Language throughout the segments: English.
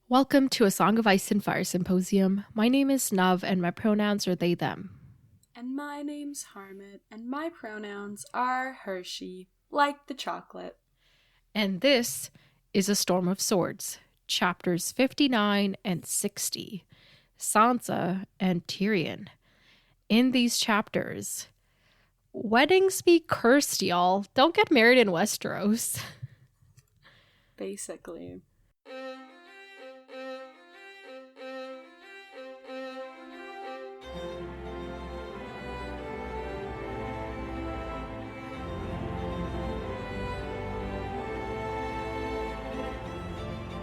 Welcome to A Song of Ice and Fire Symposium. My name is Nav and my pronouns are they, them. And my name's Harmat and my pronouns are Hershey, like the chocolate. And this is A Storm of Swords, chapters 59 and 60, Sansa and Tyrion. In these chapters, weddings be cursed, y'all. Don't get married in Westeros. Basically.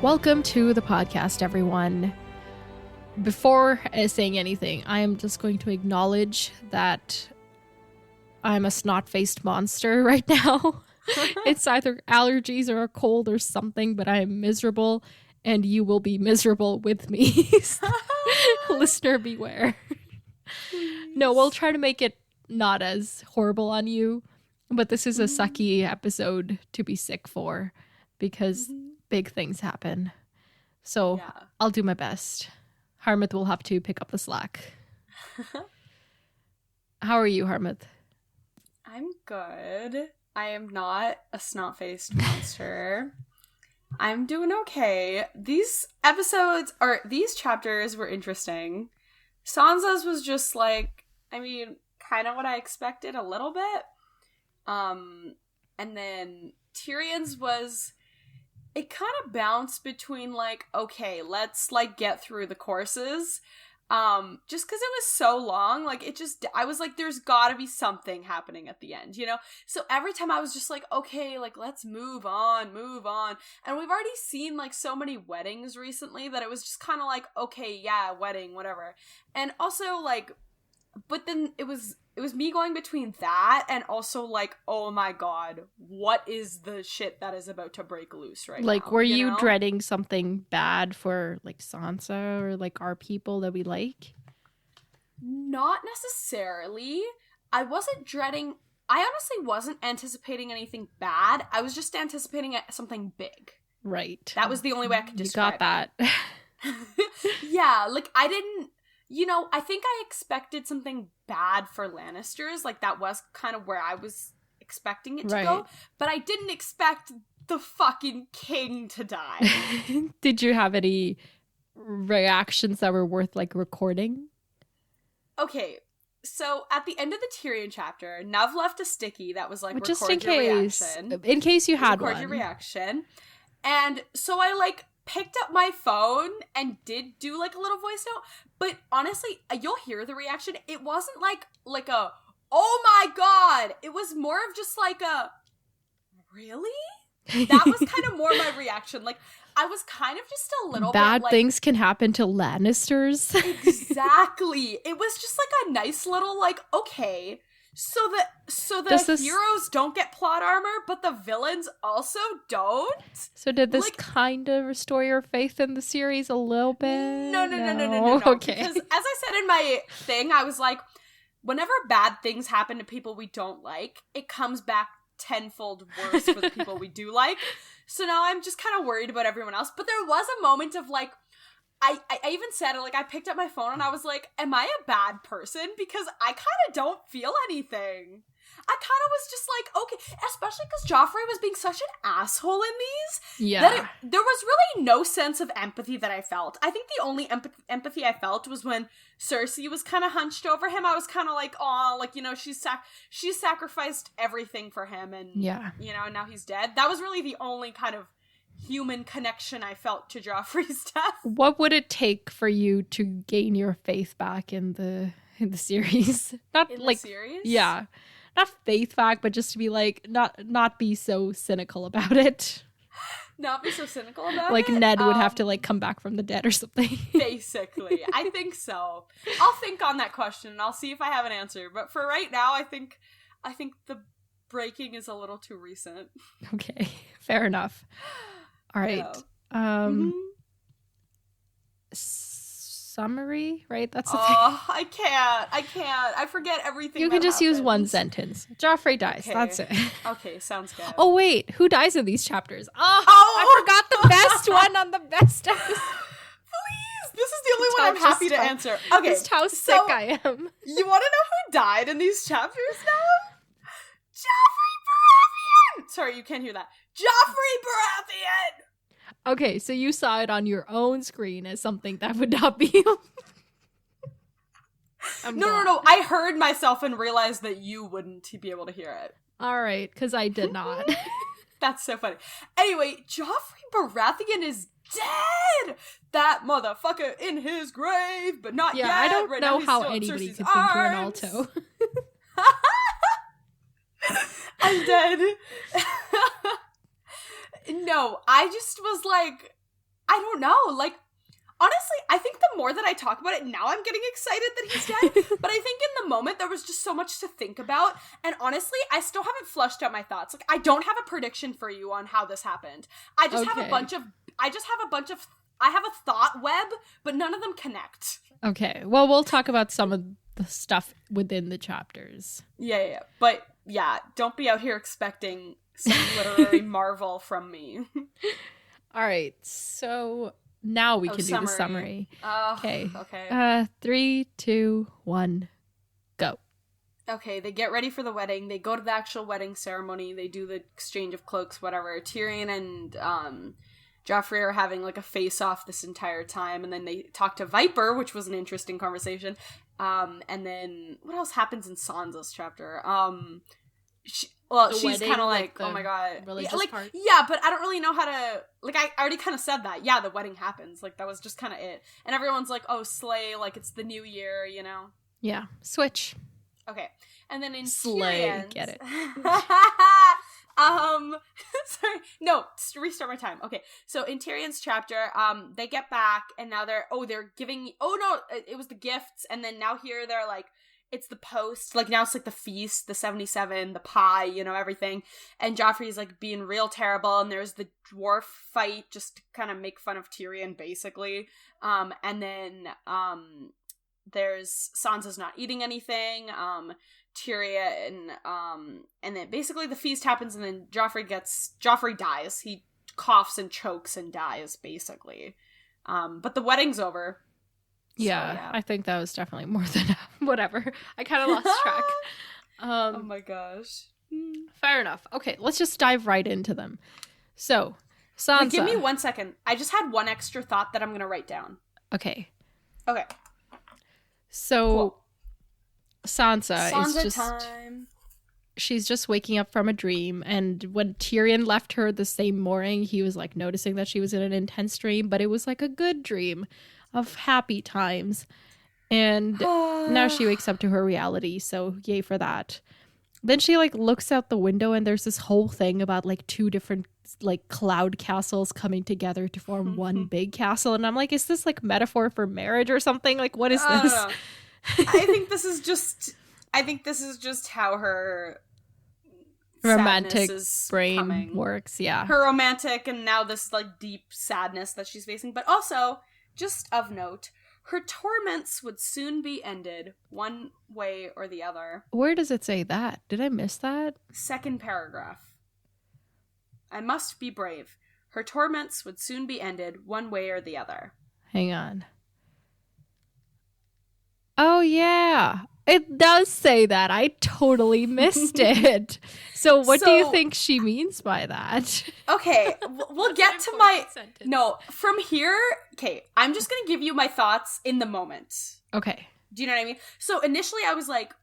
Welcome to the podcast, everyone. Before saying anything, I am just going to acknowledge that I'm a snot-faced monster right now. It's either allergies or a cold or something, but I am miserable, and you will be miserable with me. Listener, beware. No, we'll try to make it not as horrible on you, but this is a sucky episode to be sick for, because big things happen. So yeah. I'll do my best. Harmat will have to pick up the slack. How are you, Harmat? I'm good. I am not a snot-faced monster. I'm doing okay. These chapters were interesting. Sansa's was just like, kind of what I expected a little bit. And then Tyrion's was, it kind of bounced between like, okay, let's like get through the courses. Just because it was so long, like I was like, there's gotta be something happening at the end, you know? So every time I was just like, okay, like let's move on. And we've already seen like so many weddings recently that it was just kind of like, okay, yeah, wedding, whatever. And also like, but then it was me going between that and also like, oh my god, what is the shit that is about to break loose right now? Like, were you dreading something bad for like Sansa or like our people that we like? Not necessarily. I honestly wasn't anticipating anything bad. I was just anticipating something big. Right. That was the only way I could describe it. You got that. Yeah, like I didn't, I think I expected something bad for Lannisters. Like, that was kind of where I was expecting it to go. But I didn't expect the fucking king to die. Did you have any reactions that were worth, like, recording? Okay, so at the end of the Tyrion chapter, Nev left a sticky that was like, just record in your case, reaction. In case you had record one. Your reaction. And so I, like, picked up my phone and did do like a little voice note, but honestly, you'll hear the reaction. It wasn't like a, oh my god, it was more of just like a, really? That was kind of more my reaction. Like, I was kind of just a little bad bit like, things can happen to Lannisters. Exactly. It was just like a nice little like, okay, so the heroes don't get plot armor, but the villains also don't? So did this kind of restore your faith in the series a little bit? No. Okay. Because as I said in my thing, I was like, whenever bad things happen to people we don't like, it comes back tenfold worse for the people we do like. So now I'm just kind of worried about everyone else. But there was a moment of like, I even said it, like, I picked up my phone and I was like, am I a bad person? Because I kind of don't feel anything. I kind of was just like, okay, especially because Joffrey was being such an asshole in these. Yeah. That there was really no sense of empathy that I felt. I think the only empathy I felt was when Cersei was kind of hunched over him. I was kind of like, oh, like, she's sacrificed everything for him and, now he's dead. That was really the only kind of human connection I felt to Joffrey's death. What would it take for you to gain your faith back in the series? The series? Yeah. Not faith back, but just to be like, not be so cynical about it. Not be so cynical about like it? Like Ned would have to like come back from the dead or something. Basically. I think so. I'll think on that question and I'll see if I have an answer. But for right now, I think the breaking is a little too recent. Okay. Fair enough. All right. Yeah. Summary, right? That's the thing. I can't. I forget everything. You can just use one sentence. Joffrey dies. Okay. That's it. Okay, sounds good. Oh, wait. Who dies in these chapters? Oh, I forgot the best one on the best episode. I'm happy to answer. Okay, just how sick I am. You want to know who died in these chapters now? Joffrey Baratheon! Sorry, you can't hear that. Joffrey Baratheon! Okay, so you saw it on your own screen as something that would not be... No. I heard myself and realized that you wouldn't be able to hear it. All right, because I did not. That's so funny. Anyway, Joffrey Baratheon is dead! That motherfucker in his grave, but not yet. I don't know how anybody could think you're an alto. I'm dead. No, I just was like, I don't know. Like, honestly, I think the more that I talk about it, now I'm getting excited that he's dead. But I think in the moment, there was just so much to think about. And honestly, I still haven't flushed out my thoughts. Like, I don't have a prediction for you on how this happened. I just have a bunch of, I have a thought web, but none of them connect. Okay, well, we'll talk about some of the stuff within the chapters. Yeah. But yeah, don't be out here expecting some literary marvel from me. All right, so now we can do the summary. Okay. 3, 2, 1, go. Okay, they get ready for the wedding. They go to the actual wedding ceremony. They do the exchange of cloaks, whatever. Tyrion and Joffrey are having like a face-off this entire time, and then they talk to Viper, which was an interesting conversation. And then what else happens in Sansa's chapter? She's kind of like, oh my god. Part. Yeah, but I don't really know how to, like, I already kind of said that. Yeah, the wedding happens. Like, that was just kind of it. And everyone's like, oh, slay, like, it's the new year, you know? Yeah, switch. Okay. And then in slay, Tyrion's... get it. Sorry. No, restart my time. Okay. So in Tyrion's chapter, they get back, and now they're giving, it was the gifts, and then now here they're like, it's the post, like now it's like the feast, the 77, the pie, you know, everything. And Joffrey's like being real terrible, and there's the dwarf fight just to kind of make fun of Tyrion, basically. And then there's Sansa's not eating anything. Tyrion, and then basically the feast happens, and then Joffrey dies. He coughs and chokes and dies, basically. But the wedding's over. Yeah, so, yeah, I think that was definitely more than whatever. I kind of lost track. Oh my gosh. Fair enough. Okay, let's just dive right into them. So, Sansa. Wait, give me 1 second. I just had one extra thought that I'm going to write down. Okay. So, cool. Sansa is just... time. She's just waking up from a dream, and when Tyrion left her the same morning, he was like noticing that she was in an intense dream, but it was like a good dream of happy times. And now she wakes up to her reality, so yay for that. Then she like looks out the window, and there's this whole thing about like two different like cloud castles coming together to form one big castle, and I'm like, is this like metaphor for marriage or something? Like, what is this? I think this is just how her romantic brain works. Yeah, her romantic, and now this like deep sadness that she's facing. But also, just of note, her torments would soon be ended, one way or the other. Where does it say that? Did I miss that? Second paragraph. I must be brave. Her torments would soon be ended, one way or the other. Hang on. Oh, yeah. It does say that. I totally missed it. So what do you think she means by that? Okay, we'll get to my... Sentence. No, from here... Okay, I'm just going to give you my thoughts in the moment. Okay. Do you know what I mean? So initially I was like,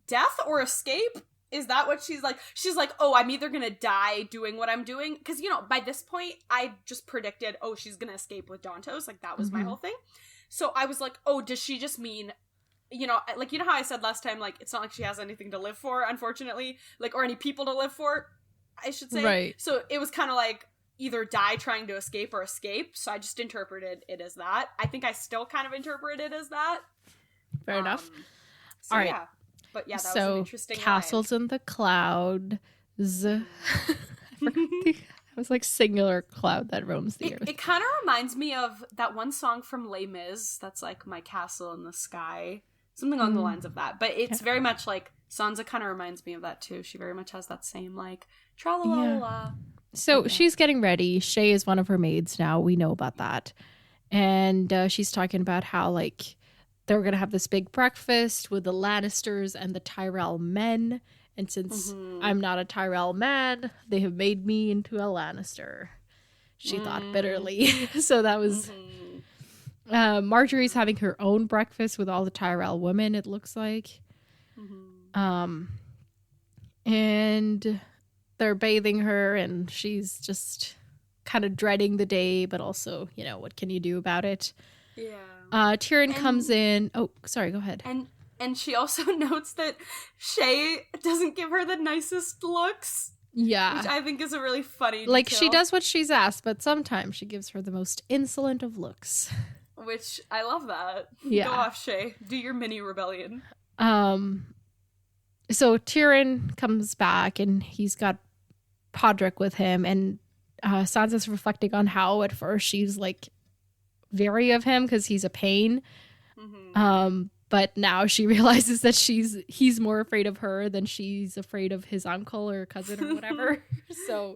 death or escape? Is that what she's like? She's like, oh, I'm either going to die doing what I'm doing. Because, you know, by this point, I just predicted, oh, she's going to escape with Dantos. Like, that was my whole thing. So I was like, oh, does she just mean... You know, like, you know how I said last time, like, it's not like she has anything to live for, unfortunately, like, or any people to live for, I should say. Right. So it was kind of like either die trying to escape or escape. So I just interpreted it as that. I think I still kind of interpret it as that. Fair enough. So, all right. Yeah. But yeah, that so, was an interesting castles line. In the clouds. It was like singular cloud that roams the earth. It kind of reminds me of that one song from Les Mis that's like My Castle in the Sky. Something along the lines of that. But it's very much like, Sansa kind of reminds me of that too. She very much has that same like, tra-la-la-la. So she's getting ready. Shay is one of her maids now. We know about that. And she's talking about how, like, they're going to have this big breakfast with the Lannisters and the Tyrell men. And since I'm not a Tyrell man, they have made me into a Lannister. She thought bitterly. So that was... Marjorie's having her own breakfast with all the Tyrell women, it looks like. And they're bathing her, and she's just kind of dreading the day, but also, you know, what can you do about it? Yeah. Tyrion comes in. Oh, sorry, go ahead. And she also notes that Shay doesn't give her the nicest looks. Yeah. Which I think is a really funny detail. Like, she does what she's asked, but sometimes she gives her the most insolent of looks. Which, I love that. Yeah. Go off, Shay. Do your mini rebellion. So Tyrion comes back, and he's got Podrick with him, and Sansa's reflecting on how at first she's, like, wary of him because he's a pain. But now she realizes that he's more afraid of her than she's afraid of his uncle or cousin or whatever. So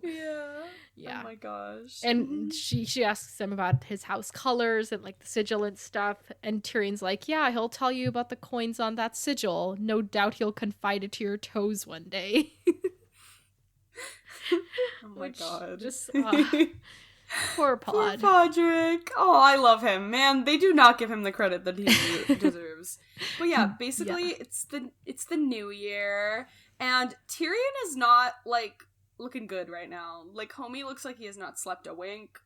yeah. Oh my gosh. And she asks him about his house colors and, like, the sigil and stuff. And Tyrion's like, yeah, he'll tell you about the coins on that sigil. No doubt he'll confide it to your toes one day. Oh my god. Just poor Pod. Poor Podrick. Oh, I love him. Man, they do not give him the credit that he deserves. But yeah, basically it's the new year, and Tyrion is not, like, looking good right now. Like, homie looks like he has not slept a wink.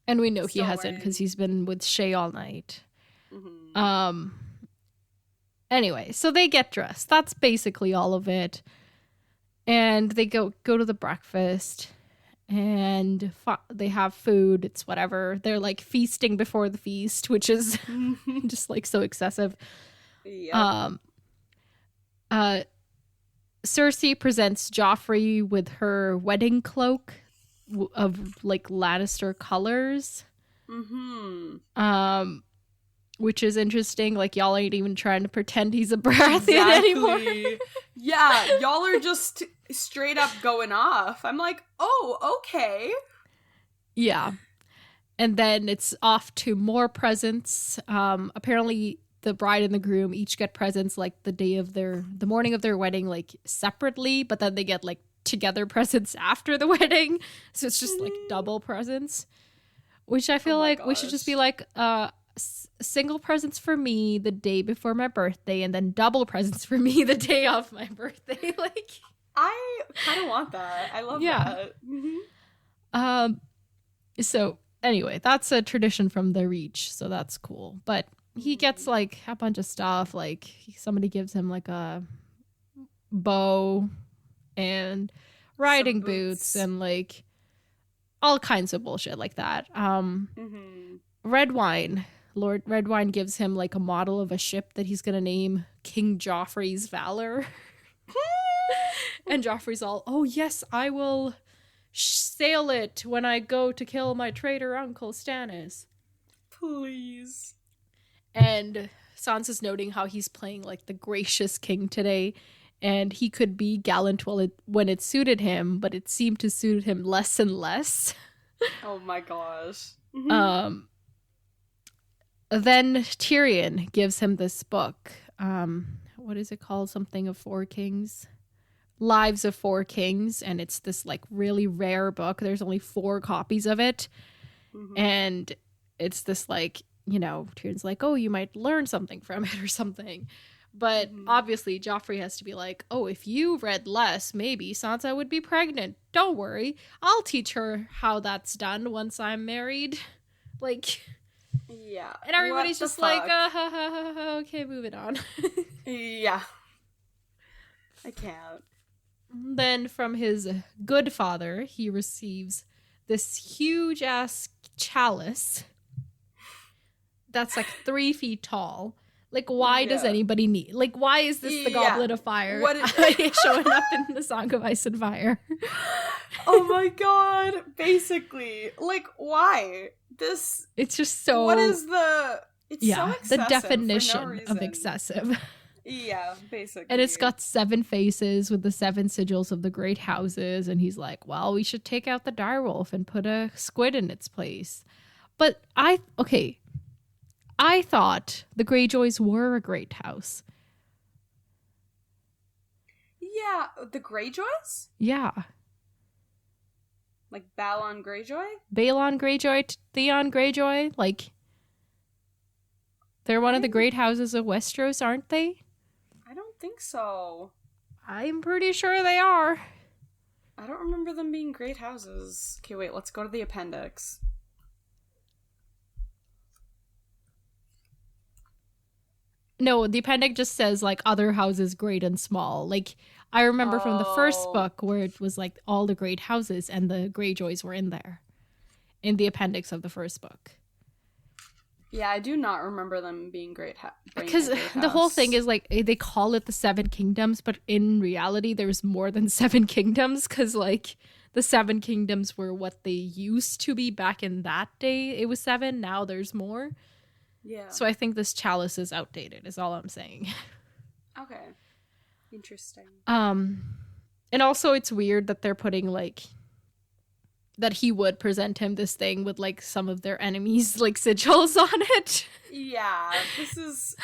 And we know he hasn't because he's been with Shay all night. Anyway, so they get dressed. That's basically all of it. And they go to the breakfast, and they have food. It's whatever. They're, like, feasting before the feast, which is just, like, so excessive. Yep. Cersei presents Joffrey with her wedding cloak of, like, Lannister colors. Which is interesting. Like, y'all ain't even trying to pretend he's a Baratheon anymore. Yeah, y'all are just straight up going off. I'm like, oh, okay. Yeah. And then it's off to more presents. Apparently the bride and the groom each get presents, like, the morning of their wedding, like, separately, but then they get, like, together presents after the wedding. So it's just, like, double presents, which I feel like we should just be like, single presents for me the day before my birthday, and then double presents for me the day of my birthday. Like, I kind of want that. I love that. So anyway, that's a tradition from the Reach, so that's cool. But he gets, like, a bunch of stuff. Like, somebody gives him, like, a bow and riding boots and, like, all kinds of bullshit like that. Redwine. Lord Redwine gives him, like, a model of a ship that he's gonna name King Joffrey's Valor. And Joffrey's all, oh yes, I will sail it when I go to kill my traitor uncle Stannis. Please. And Sansa's noting how he's playing, like, the gracious king today, and he could be gallant when it suited him, but it seemed to suit him less and less. Oh my gosh. Then Tyrion gives him this book. What is it called? Something of Four Kings? Lives of Four Kings. And it's this, like, really rare book. There's only 4 copies of it. And it's this, like, you know, Tyrion's like, oh, you might learn something from it or something. But obviously Joffrey has to be like, oh, if you read less, maybe Sansa would be pregnant. Don't worry. I'll teach her how that's done once I'm married. Like... Yeah. And everybody's just like, okay, moving on. Yeah. I can't. Then from his good father, he receives this huge ass chalice that's, like, 3 feet tall. Like, why does anybody need... Like, why is this the Goblet of Fire showing up in the Song of Ice and Fire? Oh my god. Basically. Like, why? It's just so... What is the... It's so excessive. The definition of excessive. Yeah, basically. And it's got 7 faces with the 7 sigils of the great houses. And he's like, well, we should take out the direwolf and put a squid in its place. But okay, I thought the Greyjoys were a great house. Yeah, the Greyjoys? Yeah. Like Balon Greyjoy? Balon Greyjoy, Theon Greyjoy, like, they're one of the great houses of Westeros, aren't they? I don't think so. I'm pretty sure they are. I don't remember them being great houses. Okay, wait, let's go to the appendix. No, the appendix just says, like, other houses great and small. Like, I remember from the first book where it was, like, all the great houses and the Greyjoys were in there. In the appendix of the first book. Yeah, I do not remember them being great because the whole thing is, like, they call it the Seven Kingdoms, but in reality there's more than seven kingdoms, because, like, the Seven Kingdoms were what they used to be back in that day. It was seven, now there's more. Yeah. So I think this chalice is outdated, is all I'm saying. Okay. Interesting. And also it's weird that they're putting, like, that he would present him this thing with, like, some of their enemies, like, sigils on it. Yeah, this is...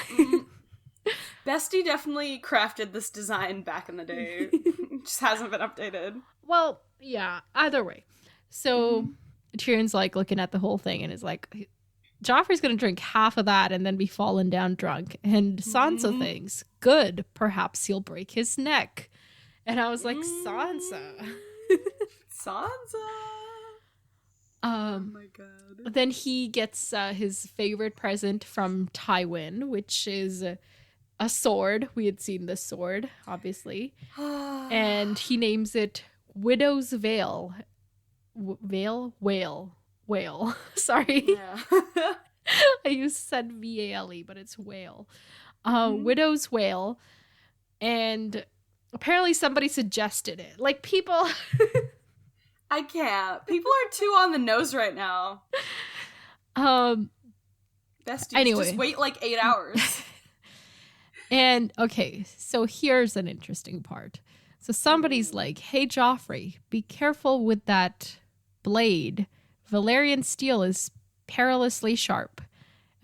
Bestie definitely crafted this design back in the day. It just hasn't been updated. Well, yeah, either way. So Tyrion's, like, looking at the whole thing and is like, Joffrey's gonna drink half of that and then be fallen down drunk. And Sansa thinks, good, perhaps he'll break his neck. And I was like, Sansa. Sansa! Oh my god. Then he gets his favorite present from Tywin, which is a sword. We had seen this sword, obviously. And he names it Widow's Veil. Whale. Sorry. Yeah. I said V-A-L-E, but it's whale. Widow's Whale. And apparently somebody suggested it. Like, people... I can't. People are too on the nose right now. Besties, anyway. just wait like 8 hours. And, okay, so here's an interesting part. So somebody's like, hey, Joffrey, be careful with that blade. Valyrian steel is perilously sharp.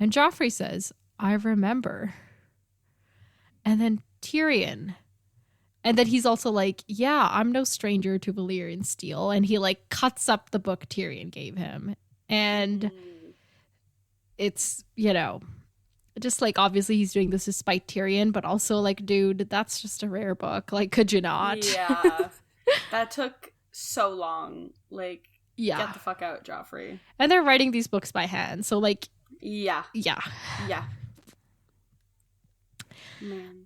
And Joffrey says, I remember. And then Tyrion... And then he's also like, yeah, I'm no stranger to Valyrian steel. And he, like, cuts up the book Tyrion gave him. And it's, you know, just, like, obviously he's doing this to spite Tyrion. But also, like, dude, that's just a rare book. Like, could you not? Yeah. That took so long. Like, yeah. Get the fuck out, Joffrey. And they're writing these books by hand. So, like... Yeah. Yeah. Yeah. Man.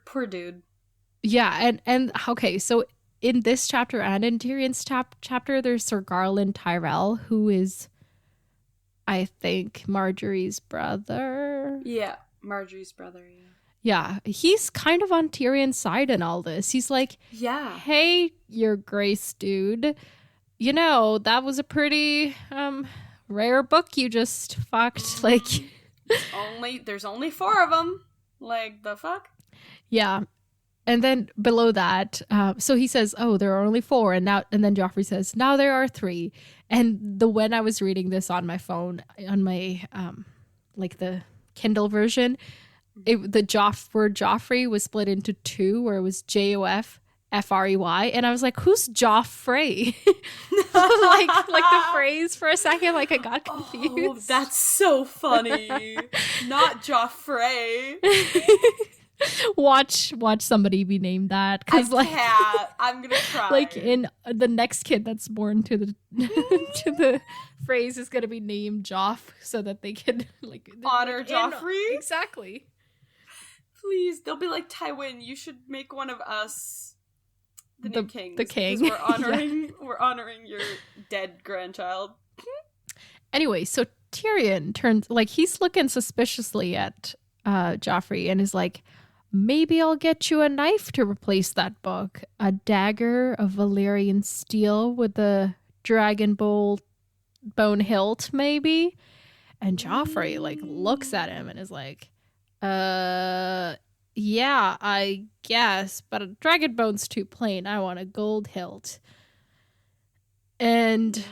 Poor dude. Yeah, and okay, so in this chapter and in Tyrion's chapter, there's Sir Garland Tyrell, who is, I think, Marjorie's brother. Yeah, Marjorie's brother, Yeah, he's kind of on Tyrion's side in all this. He's like, yeah, hey, your grace dude, you know, that was a pretty rare book you just fucked. Like, there's only 4 of them. Like, the fuck? Yeah. And then below that, so he says, oh, there are only 4. And then Joffrey says, now there are 3. And when I was reading this on my phone, on my, like the Kindle version, the word Joffrey was split into 2, where it was Joffrey. And I was like, who's Joffrey? like the phrase for a second, like I got confused. Oh, that's so funny. Not Joffrey. Watch somebody be named that, because like I'm gonna try. Like in the next kid that's born to the to the phrase is gonna be named Joff, so that they can like honor Joffrey. Exactly. Please, they'll be like, Tywin, you should make one of us the new kings. The king. We're honoring we're honoring your dead grandchild. Anyway, so Tyrion turns, like, he's looking suspiciously at Joffrey and is like, maybe I'll get you a knife to replace that book. A dagger of Valyrian steel with a dragon bone hilt, maybe? And Joffrey, like, looks at him and is like, yeah, I guess, but a dragon bone's too plain. I want a gold hilt. And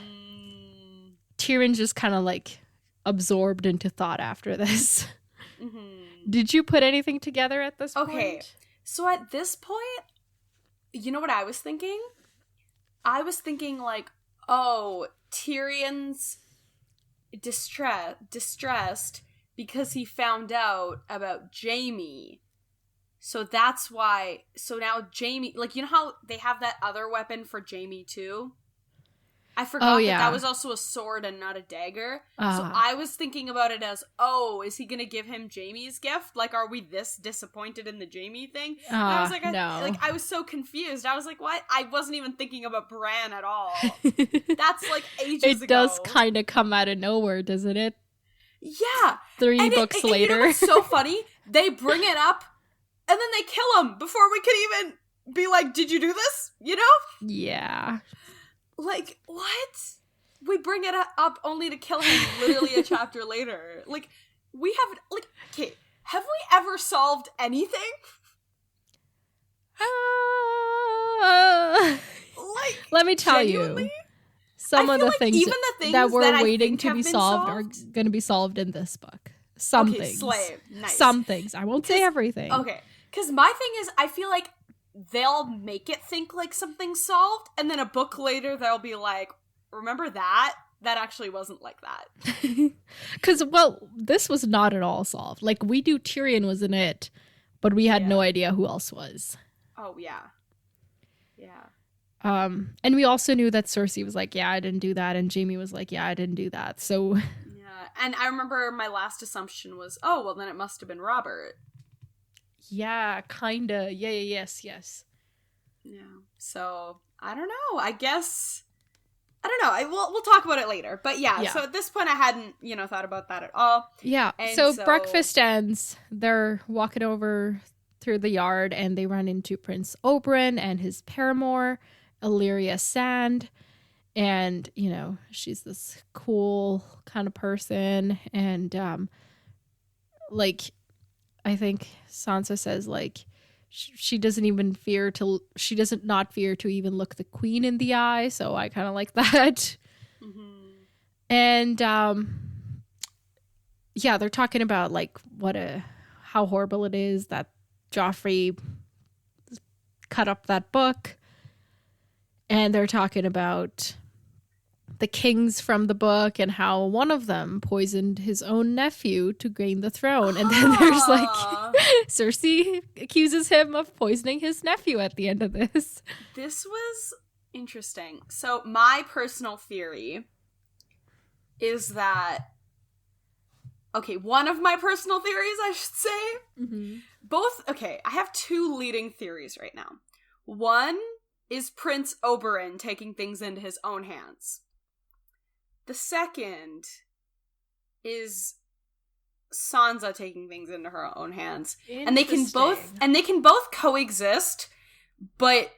Tyrion's just kind of like, absorbed into thought after this. Mm-hmm. Did you put anything together at this point? Okay, so at this point, you know what I was thinking? I was thinking like, oh, Tyrion's distressed because he found out about Jaime. So that's why, so now Jaime, like, you know how they have that other weapon for Jaime too? I forgot that was also a sword and not a dagger. So I was thinking about it as, oh, is he going to give him Jaime's gift? Like, are we this disappointed in the Jaime thing? And I was like, no. I was so confused. I was like, what? I wasn't even thinking about Bran at all. That's like ages ago. It does kind of come out of nowhere, doesn't it? Yeah. 3 books later. You know what's so funny? They bring it up and then they kill him before we could even be like, did you do this? You know? Yeah. Like, what? We bring it up only to kill him literally a chapter later. Like, we have, like, okay, have we ever solved anything? Like, let me tell genuinely? you, some of the things, even the things that we're that waiting to be solved are going to be solved in this book. Some things. Slay. Nice. Some things. I won't say everything. Okay. Because my thing is, I feel like they'll make it think like something's solved, and then a book later they'll be like, remember that? That actually wasn't like that. Because, well, this was not at all solved. Like, we knew Tyrion was in it, but we had no idea who else was. Oh, yeah. Yeah. And we also knew that Cersei was like, yeah, I didn't do that, and Jaime was like, yeah, I didn't do that, so... Yeah, and I remember my last assumption was, oh, well, then it must have been Robert. Yeah, kinda. Yes. Yeah. So, I don't know. I guess... I don't know. We'll talk about it later. But yeah, so at this point I hadn't, thought about that at all. Yeah. So breakfast ends. They're walking over through the yard and they run into Prince Oberyn and his paramour, Illyria Sand. And, she's this cool kind of person. And, I think Sansa says, she doesn't not fear to even look the queen in the eye. So I kind of like that. Mm-hmm. And, they're talking about, how horrible it is that Joffrey cut up that book. And they're talking about the kings from the book and how one of them poisoned his own nephew to gain the throne. And then there's Cersei accuses him of poisoning his nephew at the end of this. This was interesting. So my personal theory is that, one of my personal theories, I should say, I have two leading theories right now. One is Prince Oberyn taking things into his own hands. The second is Sansa taking things into her own hands. And they can both coexist, but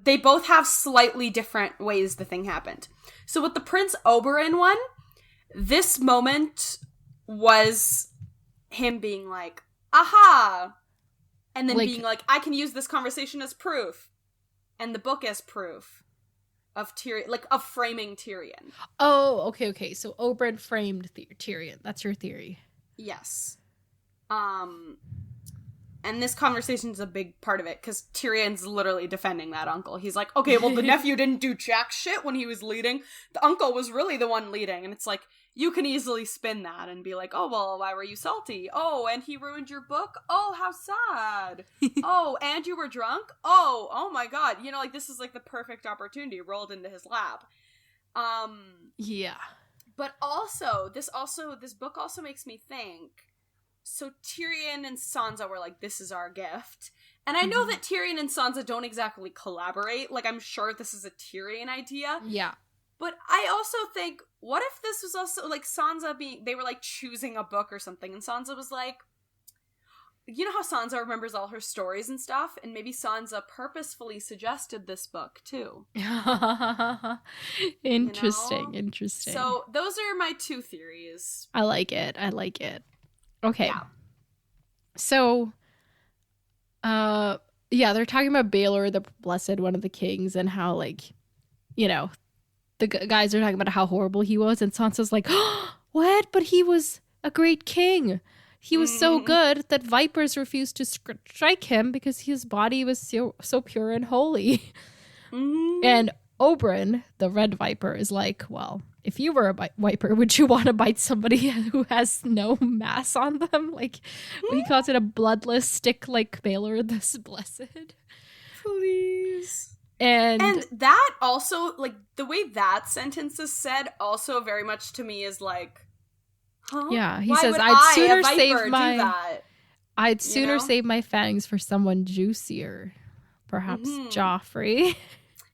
they both have slightly different ways the thing happened. So with the Prince Oberyn one, this moment was him being like, aha! And then being like, I can use this conversation as proof. And the book as proof. Of Tyrion, of framing Tyrion. Oh, okay. So Oberyn framed Tyrion. That's your theory. Yes. And this conversation is a big part of it, because Tyrion's literally defending that uncle. He's like, okay, well, the nephew didn't do jack shit when he was leading. The uncle was really the one leading. And it's like, you can easily spin that and be like, oh, well, why were you salty? Oh, and he ruined your book? Oh, how sad. Oh, and you were drunk? Oh my God. This is the perfect opportunity rolled into his lap. Yeah. But also, this book also makes me think, so Tyrion and Sansa were like, this is our gift. And I know that Tyrion and Sansa don't exactly collaborate. I'm sure this is a Tyrion idea. Yeah. But I also think, what if this was also, Sansa they were, choosing a book or something, and Sansa was like, you know how Sansa remembers all her stories and stuff? And maybe Sansa purposefully suggested this book, too. Interesting. So, those are my two theories. I like it. Okay. Yeah. So, they're talking about Baelor, the Blessed, one of the kings, and how, the guys are talking about how horrible he was, and Sansa's like, oh, What? But he was a great king. He was so good that vipers refused to strike him because his body was so pure and holy. And Oberyn, the red viper, is like, well, if you were a viper, would you want to bite somebody who has no mass on them? Like, he calls it a bloodless stick like Baelor this blessed. Please. And that also, like, the way that sentence is said also very much to me is like, huh? Yeah, he Why says, would I'd sooner a viper save do my that? I'd sooner save my fangs for someone juicier. Perhaps Joffrey.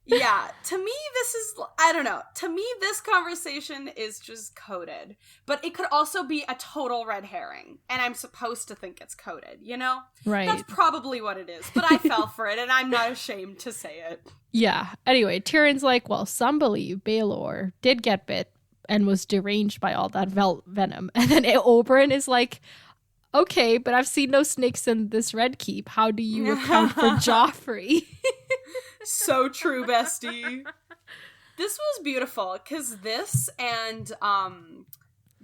Yeah, to me, this is, I don't know. To me, this conversation is just coded. But it could also be a total red herring. And I'm supposed to think it's coded, you know? Right. That's probably what it is. But I fell for it, and I'm not ashamed to say it. Yeah. Anyway, Tyrion's like, well, some believe Baelor did get bit and was deranged by all that venom. And then Oberyn is like, okay, but I've seen no snakes in this Red Keep. How do you account for Joffrey? So true, bestie. This was beautiful, because this and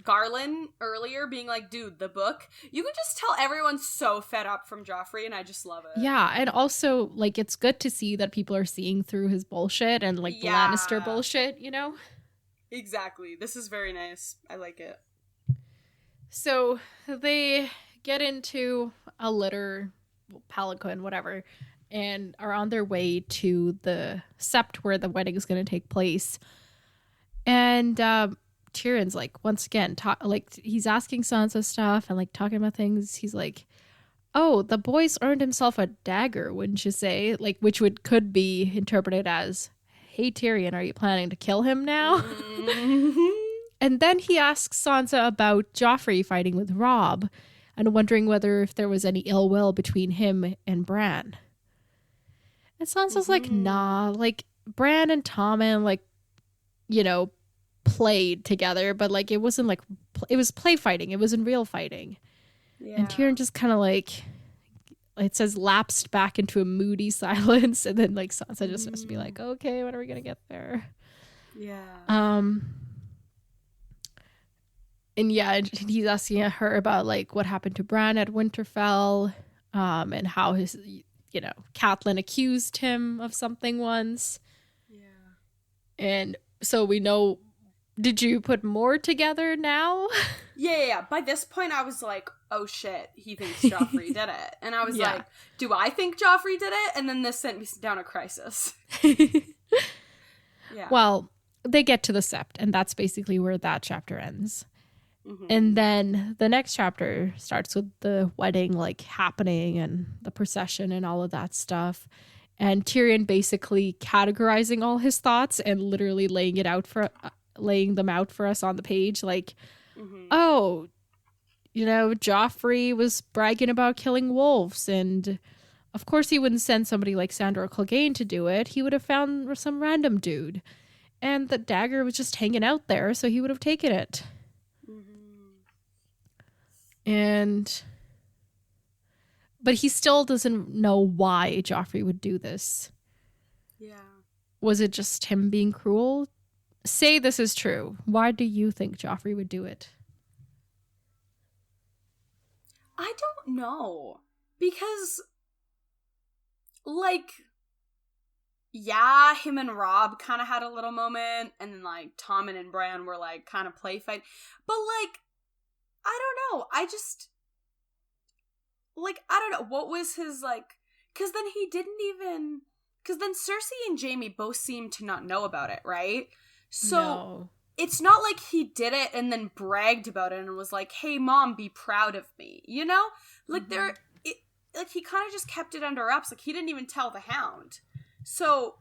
Garland earlier being like, dude, the book, you can just tell everyone's so fed up from Joffrey, and I just love it. Yeah, and also, like, it's good to see that people are seeing through his bullshit and, like, the Lannister bullshit, you know? Exactly. This is very nice. I like it. So they get into a litter, palanquin, whatever, and are on their way to the sept where the wedding is going to take place. And Tyrion's like, once again, he's asking Sansa stuff and like talking about things. He's like, oh, the boy's earned himself a dagger, wouldn't you say? Like, which could be interpreted as, hey, Tyrion, are you planning to kill him now? And then he asks Sansa about Joffrey fighting with Robb and wondering whether if there was any ill will between him and Bran. And Sansa's like, nah, like Bran and Tommen, like, you know, played together, but like it wasn't like, it was play fighting. It wasn't real fighting. Yeah. And Tyrion just kind of like, it says lapsed back into a moody silence. And then like Sansa just has to be like, okay, when are we going to get there? Yeah. And yeah, he's asking her about like what happened to Bran at Winterfell, and how his, you know, Catelyn accused him of something once. Yeah. And so we know, did you put more together now? Yeah. By this point, I was like, oh shit, he thinks Joffrey did it. And I was like, do I think Joffrey did it? And then this sent me down a crisis. Yeah. Well, they get to the sept, and that's basically where that chapter ends. And then the next chapter starts with the wedding like happening and the procession and all of that stuff. And Tyrion basically categorizing all his thoughts and literally laying them out for us on the page. Like, oh, you know, Joffrey was bragging about killing wolves. And of course he wouldn't send somebody like Sandor Clegane to do it. He would have found some random dude. And the dagger was just hanging out there, so he would have taken it. But he still doesn't know why Joffrey would do this. Yeah. Was it just him being cruel? Say this is true. Why do you think Joffrey would do it? I don't know. Because, like, yeah, him and Robb kind of had a little moment, and then, like, Tommen and Bran were, like, kind of play fight. But, like, I don't know. I just, like, I don't know. What was his, like, because then he didn't even, because then Cersei and Jaime both seemed to not know about it, right? So it's not like he did it and then bragged about it and was like, hey, Mom, be proud of me, you know? Like, like, he kind of just kept it under wraps. Like, he didn't even tell the Hound. So,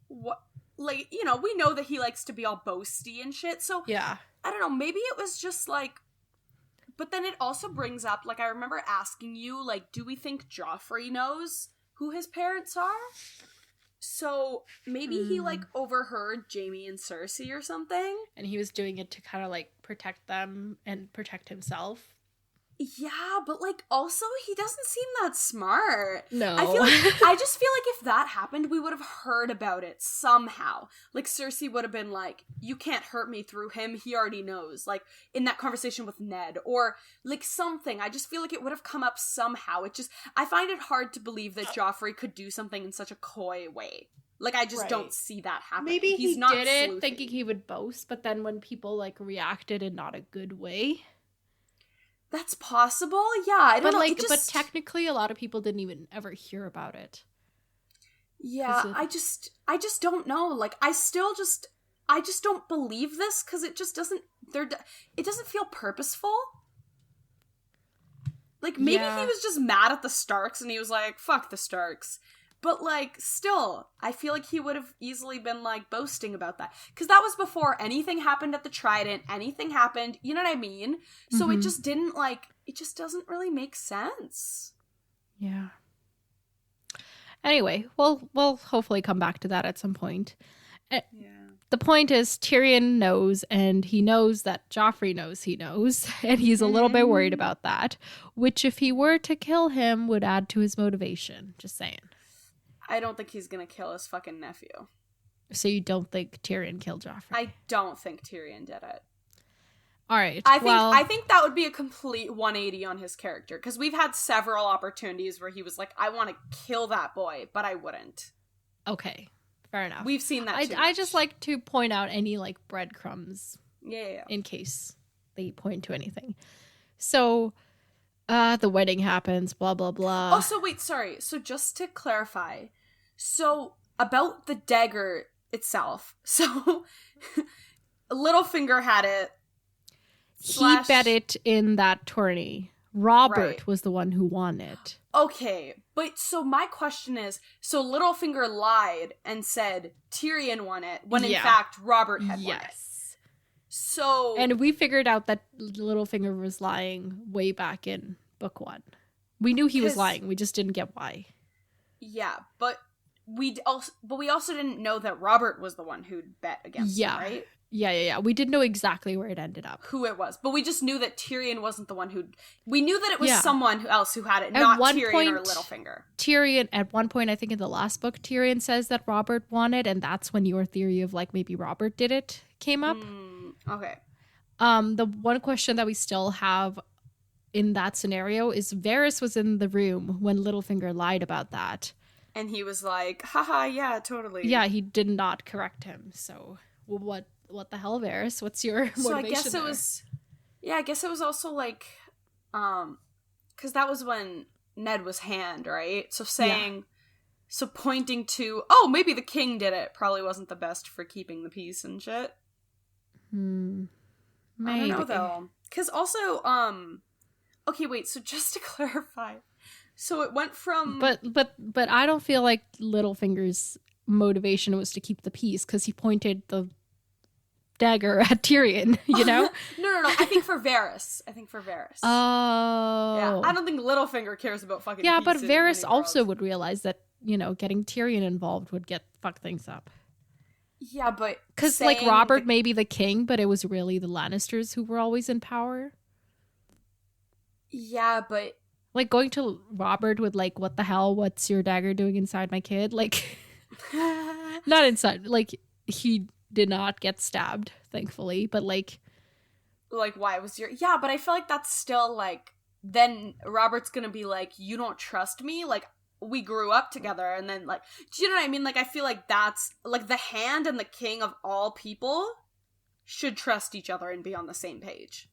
what, like, you know, we know that he likes to be all boasty and shit. So, yeah. I don't know. Maybe it was just, like, but then it also brings up, like, I remember asking you, like, do we think Joffrey knows who his parents are? So maybe he, like, overheard Jaime and Cersei or something. And he was doing it to kind of, like, protect them and protect himself. Yeah, but, like, also, he doesn't seem that smart. No. I just feel like if that happened, we would have heard about it somehow. Like, Cersei would have been like, you can't hurt me through him, he already knows. Like, in that conversation with Ned. Or, like, something. I just feel like it would have come up somehow. I find it hard to believe that Joffrey could do something in such a coy way. Like, I just don't see that happening. Maybe He's he not did it sleuthy. thinking he would boast, but then when people, like, reacted in not a good way... That's possible. Yeah, I don't know. But technically, a lot of people didn't even ever hear about it. Yeah, I just don't know. Like, I just don't believe this because it just doesn't. It doesn't feel purposeful. Like, maybe he was just mad at the Starks and he was like, "Fuck the Starks." But, like, still, I feel like he would have easily been, like, boasting about that. Because that was before anything happened at the Trident, anything happened, you know what I mean? So it just didn't, like, it just doesn't really make sense. Yeah. Anyway, we'll hopefully come back to that at some point. Yeah. The point is, Tyrion knows, and he knows that Joffrey knows he knows, and he's a little bit worried about that, which, if he were to kill him, would add to his motivation. Just saying. I don't think he's gonna kill his fucking nephew. So you don't think Tyrion killed Joffrey? I don't think Tyrion did it. All right. I think that would be a complete 180 on his character, because we've had several opportunities where he was like, I want to kill that boy, but I wouldn't. Okay. Fair enough. We've seen that too I just like to point out any, like, breadcrumbs. Yeah. In case they point to anything. So, the wedding happens, blah, blah, blah. Oh, so wait, sorry. So just to clarify, so about the dagger itself. So Littlefinger had it. He bet it in that tourney. Robert was the one who won it. Okay, but so my question is, so Littlefinger lied and said Tyrion won it, when in fact Robert had won it. So... And we figured out that Littlefinger was lying way back in book 1. We knew he was lying, we just didn't get why. Yeah, but we also didn't know that Robert was the one who'd bet against him, right? Yeah. We didn't know exactly where it ended up. Who it was. But we just knew that Tyrion wasn't the one who'd... We knew that it was someone else who had it, not Tyrion or Littlefinger. Tyrion, at one point, I think in the last book, Tyrion says that Robert won it, and that's when your theory of, like, maybe Robert did it came up. Okay. The one question that we still have in that scenario is Varys was in the room when Littlefinger lied about that. And he was like, haha, yeah, totally. Yeah, he did not correct him. So what the hell, Varys? What's your motivation? So I guess it was... Yeah, I guess it was also like... Because that was when Ned was hand, right? So saying... Yeah. So pointing to, oh, maybe the king did it, probably wasn't the best for keeping the peace and shit. Maybe. I don't know, though. Because also, okay, wait, so just to clarify... So it went from... But I don't feel like Littlefinger's motivation was to keep the peace, because he pointed the dagger at Tyrion, you know? No. I think for Varys. Oh. Yeah, I don't think Littlefinger cares about fucking Yeah, peace but Varys in also world. would realize that, you know, getting Tyrion involved would fuck things up. Yeah, but... Because, like, Robert may be the king, but it was really the Lannisters who were always in power. Yeah, but... Like, going to Robert with, like, what the hell? What's your dagger doing inside my kid? Like, not inside. Like, he did not get stabbed, thankfully. But, like... Like, why was your... Yeah, but I feel like that's still, like... Then Robert's gonna be like, you don't trust me? Like, we grew up together. And then, like... Do you know what I mean? Like, I feel like that's... Like, the hand and the king of all people should trust each other and be on the same page.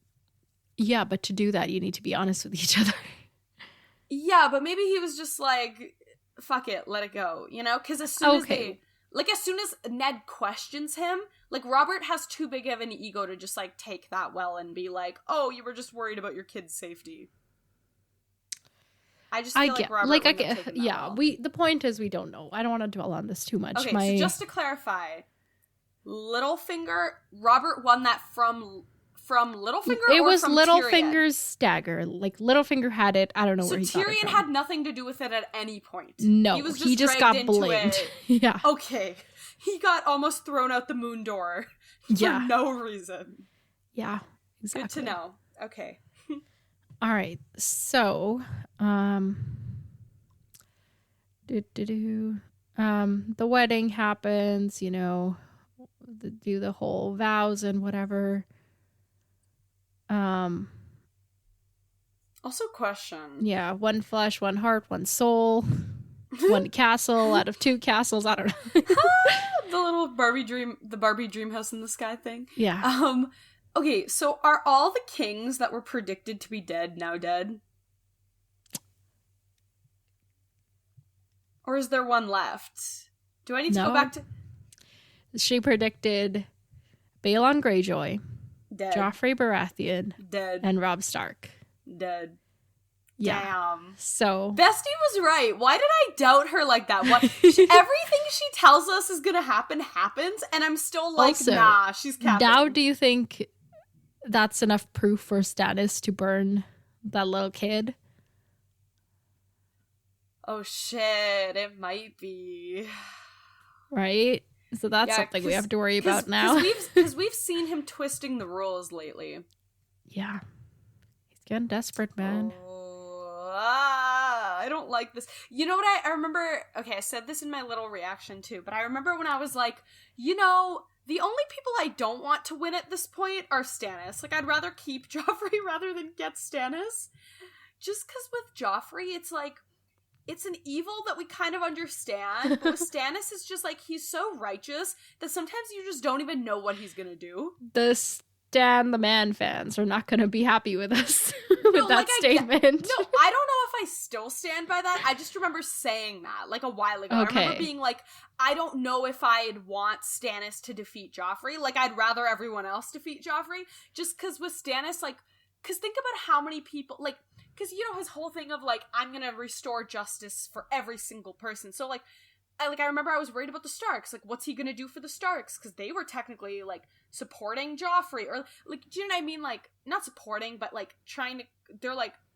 Yeah, but to do that, you need to be honest with each other. Yeah, but maybe he was just like, fuck it, let it go, you know? Because as soon as Ned questions him, like, Robert has too big of an ego to just, like, take that well and be like, oh, you were just worried about your kid's safety. I just feel like Robert wouldn't have taken that well. The point is we don't know. I don't want to dwell on this too much. Okay, so just to clarify, Littlefinger, Robert won that from Littlefinger? It was from Littlefinger's dagger. Like, Littlefinger had it. I don't know where he got it from. So Tyrion had nothing to do with it at any point. No, he just got into blamed. Yeah. Okay. He got almost thrown out the moon door for no reason. Yeah, exactly. Good to know. Okay. All right. So, the wedding happens, do the whole vows and whatever. Also, question. Yeah, one flesh, one heart, one soul, one castle out of two castles. I don't know. The little Barbie dream house in the sky thing. Yeah. Okay, so are all the kings that were predicted to be dead now dead? Or is there one left? Do I need to go back to... She predicted Balon Greyjoy, dead. Joffrey Baratheon, dead, and Robb Stark. Dead. Yeah. Damn. So Bestie was right. Why did I doubt her like that? What? Everything she tells us is gonna happens, and I'm still like, also, nah, she's capping. Now, do you think that's enough proof for Stannis to burn that little kid? Oh shit, it might be. Right? So that's something we have to worry about now. Because we've seen him twisting the rules lately. Yeah. He's getting desperate, man. I don't like this. You know what I remember? Okay, I said this in my little reaction too, but I remember when I was like, the only people I don't want to win at this point are Stannis. Like, I'd rather keep Joffrey rather than get Stannis. Just because with Joffrey, it's like, it's an evil that we kind of understand, but with Stannis, it's just like, he's so righteous that sometimes you just don't even know what he's gonna do. The Stan the Man fans are not gonna be happy with us with that statement. I don't know if I still stand by that. I just remember saying that, like, a while ago. Okay. I remember being like, I don't know if I'd want Stannis to defeat Joffrey. Like, I'd rather everyone else defeat Joffrey. Just because with Stannis, like, because think about how many people, like, because, his whole thing of, like, I'm gonna restore justice for every single person. So, like, I remember I was worried about the Starks. Like, what's he gonna do for the Starks? Because they were technically, like, supporting Joffrey. Or, like, do you know what I mean? Like, not supporting, but, like,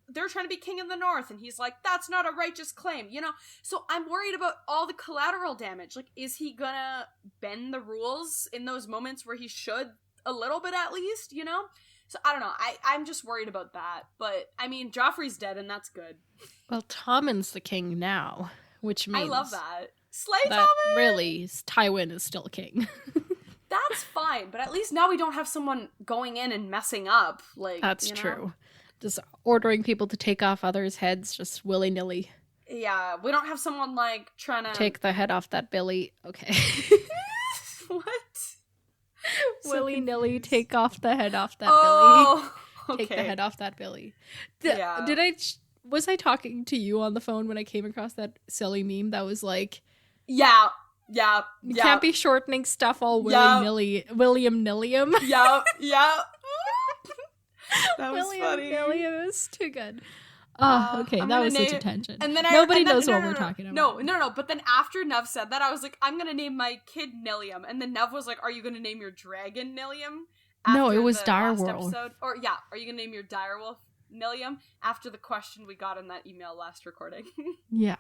they're trying to be king in the North. And he's like, that's not a righteous claim, So I'm worried about all the collateral damage. Like, is he gonna bend the rules in those moments where he should a little bit at least, So, I don't know. I'm just worried about that. But, I mean, Joffrey's dead, and that's good. Well, Tommen's the king now, which means... I love that. Slay that Tommen! Really, Tywin is still king. That's fine, but at least now we don't have someone going in and messing up. Like, that's true. Just ordering people to take off others' heads just willy-nilly. Yeah, we don't have someone, like, trying to... Take the head off that Billy. Okay. What? Willy-nilly take off the head off that Billy. Okay. Take the head off that Billy. Was I talking to you on the phone when I came across that silly meme that was like... Yeah. You can't be shortening stuff all willy-nilly. William Nilliam. Yeah. That was William funny. Nilliam is too good. Oh, okay, that was such a tangent. And then Nobody knows what we're talking about. No. But then after Nev said that, I was like, I'm gonna name my kid Nillium. And then Nev was like, are you gonna name your dragon Nillium? No, it was Direwolf. Or are you gonna name your direwolf Nillium? After the question we got in that email last recording. Yeah.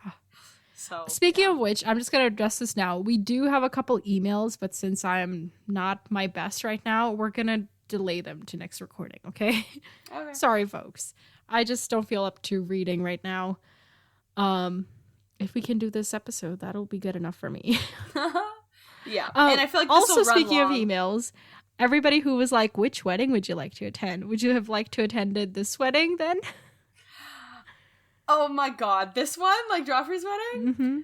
So speaking of which, I'm just gonna address this now. We do have a couple emails, but since I'm not my best right now, we're gonna delay them to next recording, okay? Okay. Sorry, folks. I just don't feel up to reading right now. If we can do this episode, that'll be good enough for me. Yeah. And I feel like this also, will run speaking long. of emails, everybody who was like, which wedding would you like to attend? Would you have liked to attended this wedding then? Oh my god, this one? Like Joffrey's wedding? Mm-hmm.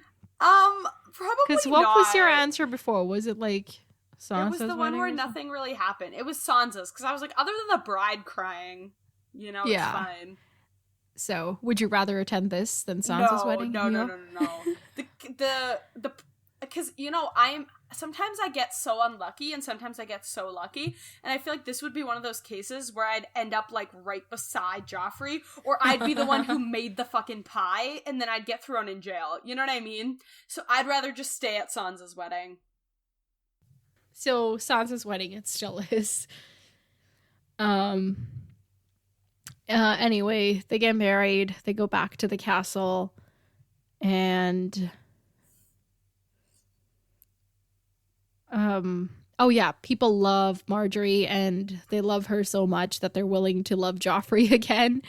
Probably because what was your answer before? Was it like Sansa's It was the one where nothing really happened. It was Sansa's, because I was like, other than the bride crying, it's fine. So, would you rather attend this than Sansa's wedding? No. Because, sometimes I get so unlucky and sometimes I get so lucky, and I feel like this would be one of those cases where I'd end up, like, right beside Joffrey, or I'd be the one who made the fucking pie, and then I'd get thrown in jail. You know what I mean? So I'd rather just stay at Sansa's wedding. So, Sansa's wedding, it still is. Anyway, they get married, they go back to the castle, and... people love Marjorie, and they love her so much that they're willing to love Joffrey again.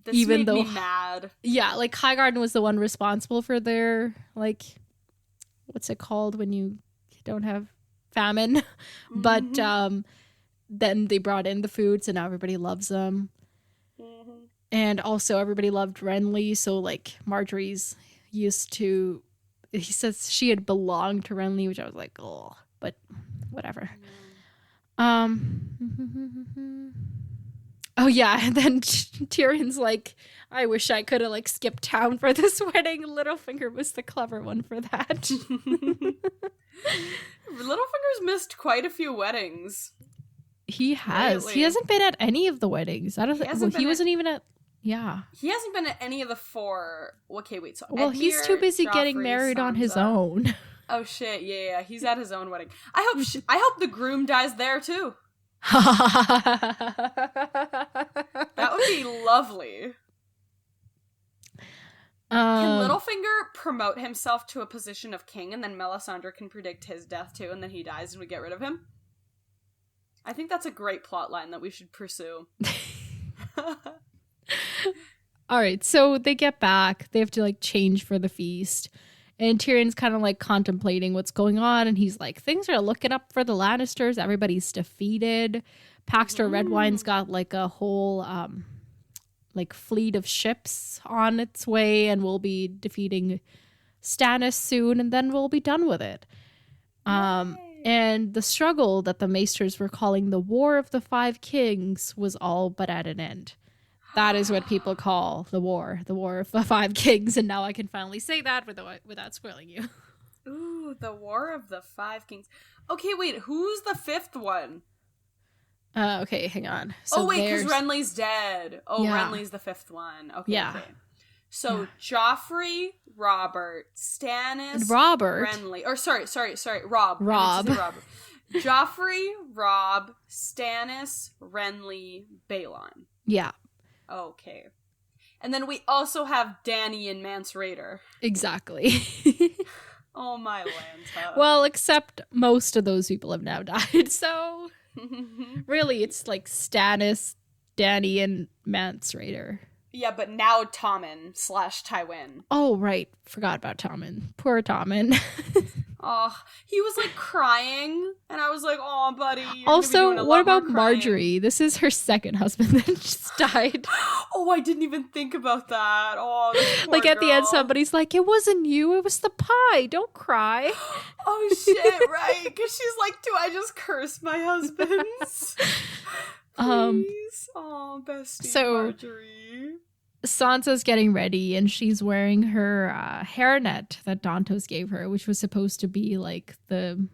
This even made though, me mad. yeah, like Highgarden was the one responsible for their, like, what's it called when you don't have famine? But then they brought in the food, so now everybody loves them. And also everybody loved Renly, so like Marjorie's used to, he says she had belonged to Renly, which I was like, oh, but whatever. Oh yeah, and then Tyrion's like, I wish I could have like skipped town for this wedding. Littlefinger was the clever one for that. Littlefinger's missed quite a few weddings. He has. Lately. He hasn't been at any of the weddings. I don't think. Well, he wasn't even at. Yeah. He hasn't been at any of the 4. Okay, wait. So well, Edmure, he's too busy Joffrey, getting married Sansa. On his own. Oh shit! Yeah. He's at his own wedding. I hope the groom dies there too. That would be lovely. Can Littlefinger promote himself to a position of king, and then Melisandre can predict his death too, and then he dies and we get rid of him? I think that's a great plot line that we should pursue. All right, so they get back. They have to like change for the feast. And Tyrion's kind of like contemplating what's going on. And he's like, things are looking up for the Lannisters. Everybody's defeated. Paxter Redwine's got like a whole like fleet of ships on its way. And we'll be defeating Stannis soon. And then we'll be done with it. And the struggle that the Maesters were calling the War of the Five Kings was all but at an end. That is what people call the War of the Five Kings, and now I can finally say that without spoiling you. Ooh, the War of the Five Kings. Okay, wait, who's the 5th one? Okay, hang on. So because Renly's dead. Oh, yeah. Renly's the 5th one. Okay, yeah. Okay. So, Joffrey, Robert, Stannis, Renly. Or, sorry, Robb. Robert. Joffrey, Robb, Stannis, Renly, Balon. Yeah. Okay. And then we also have Dany and Mance Rayder. Exactly. Oh, my Lanta. Well, except most of those people have now died, so really it's like Stannis, Dany, and Mance Rayder. Yeah, but now Tommen / Tywin. Oh, right. Forgot about Tommen. Poor Tommen. Oh, he was like crying, and I was like, "Oh, buddy." Also, what about Marjorie? This is her second husband that just died. Oh, I didn't even think about that. Oh, this poor like at girl. the end, somebody's like, "It wasn't you. It was the pie. Don't cry." Oh shit! Right? Because she's like, "Do I just curse my husbands?" Please, oh, bestie Marjorie. Sansa's getting ready, and she's wearing her hairnet that Dantos gave her, which was supposed to be like the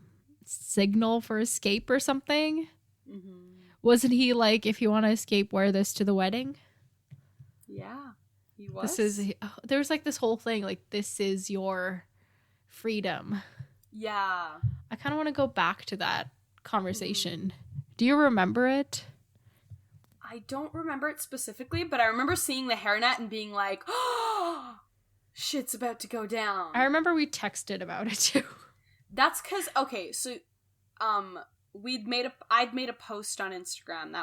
signal for escape or something. Mm-hmm. Wasn't he like, if you want to escape, wear this to the wedding? Yeah, he was. There was like this whole thing, like, this is your freedom. Yeah. I kind of want to go back to that conversation. Mm-hmm. Do you remember it? I don't remember it specifically, but I remember seeing the hairnet and being like, oh, shit's about to go down. I remember we texted about it too. That's because, okay, so I'd made a post on Instagram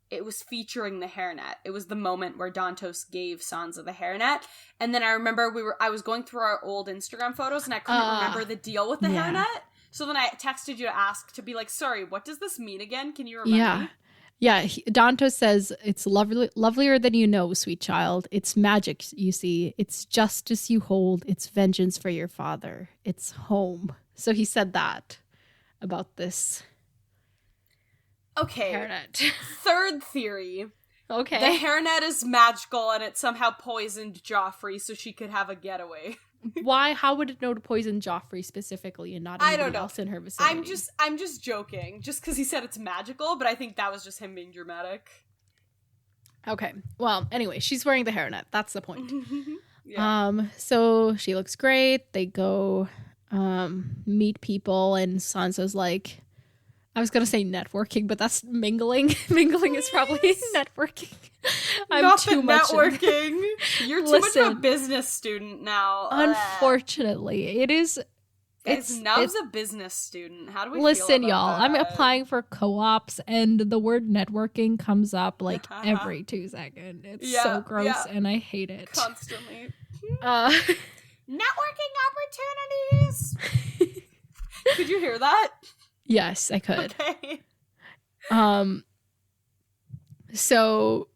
it was featuring the hairnet. It was the moment where Dantos gave Sansa the hairnet. And then I remember I was going through our old Instagram photos and I couldn't remember the deal with the hairnet. So then I texted you to ask, to be like, sorry, what does this mean again? Can you remind me? Yeah, Dantos says, it's lovelier than you know, sweet child. It's magic, you see. It's justice you hold. It's vengeance for your father. It's home. So he said that about this. Okay. Hairnet. Third theory. Okay. The hairnet is magical and it somehow poisoned Joffrey so she could have a getaway. Why? How would it know to poison Joffrey specifically and not anybody else in her vicinity? I'm just joking. Just because he said it's magical, but I think that was just him being dramatic. Okay. Well, anyway, she's wearing the hairnet. That's the point. Yeah. So she looks great. They go meet people, and Sansa's like, I was gonna say networking, but that's mingling. Mingling is probably networking. I'm not too much networking. You're too much of a business student now. Unfortunately, it is Guys, Nav's a business student. How do we listen, feel about y'all? that? I'm applying for co-ops, and the word networking comes up like every 2 seconds. It's so gross, and I hate it constantly. Networking opportunities. Could you hear that? Yes, I could. Okay. So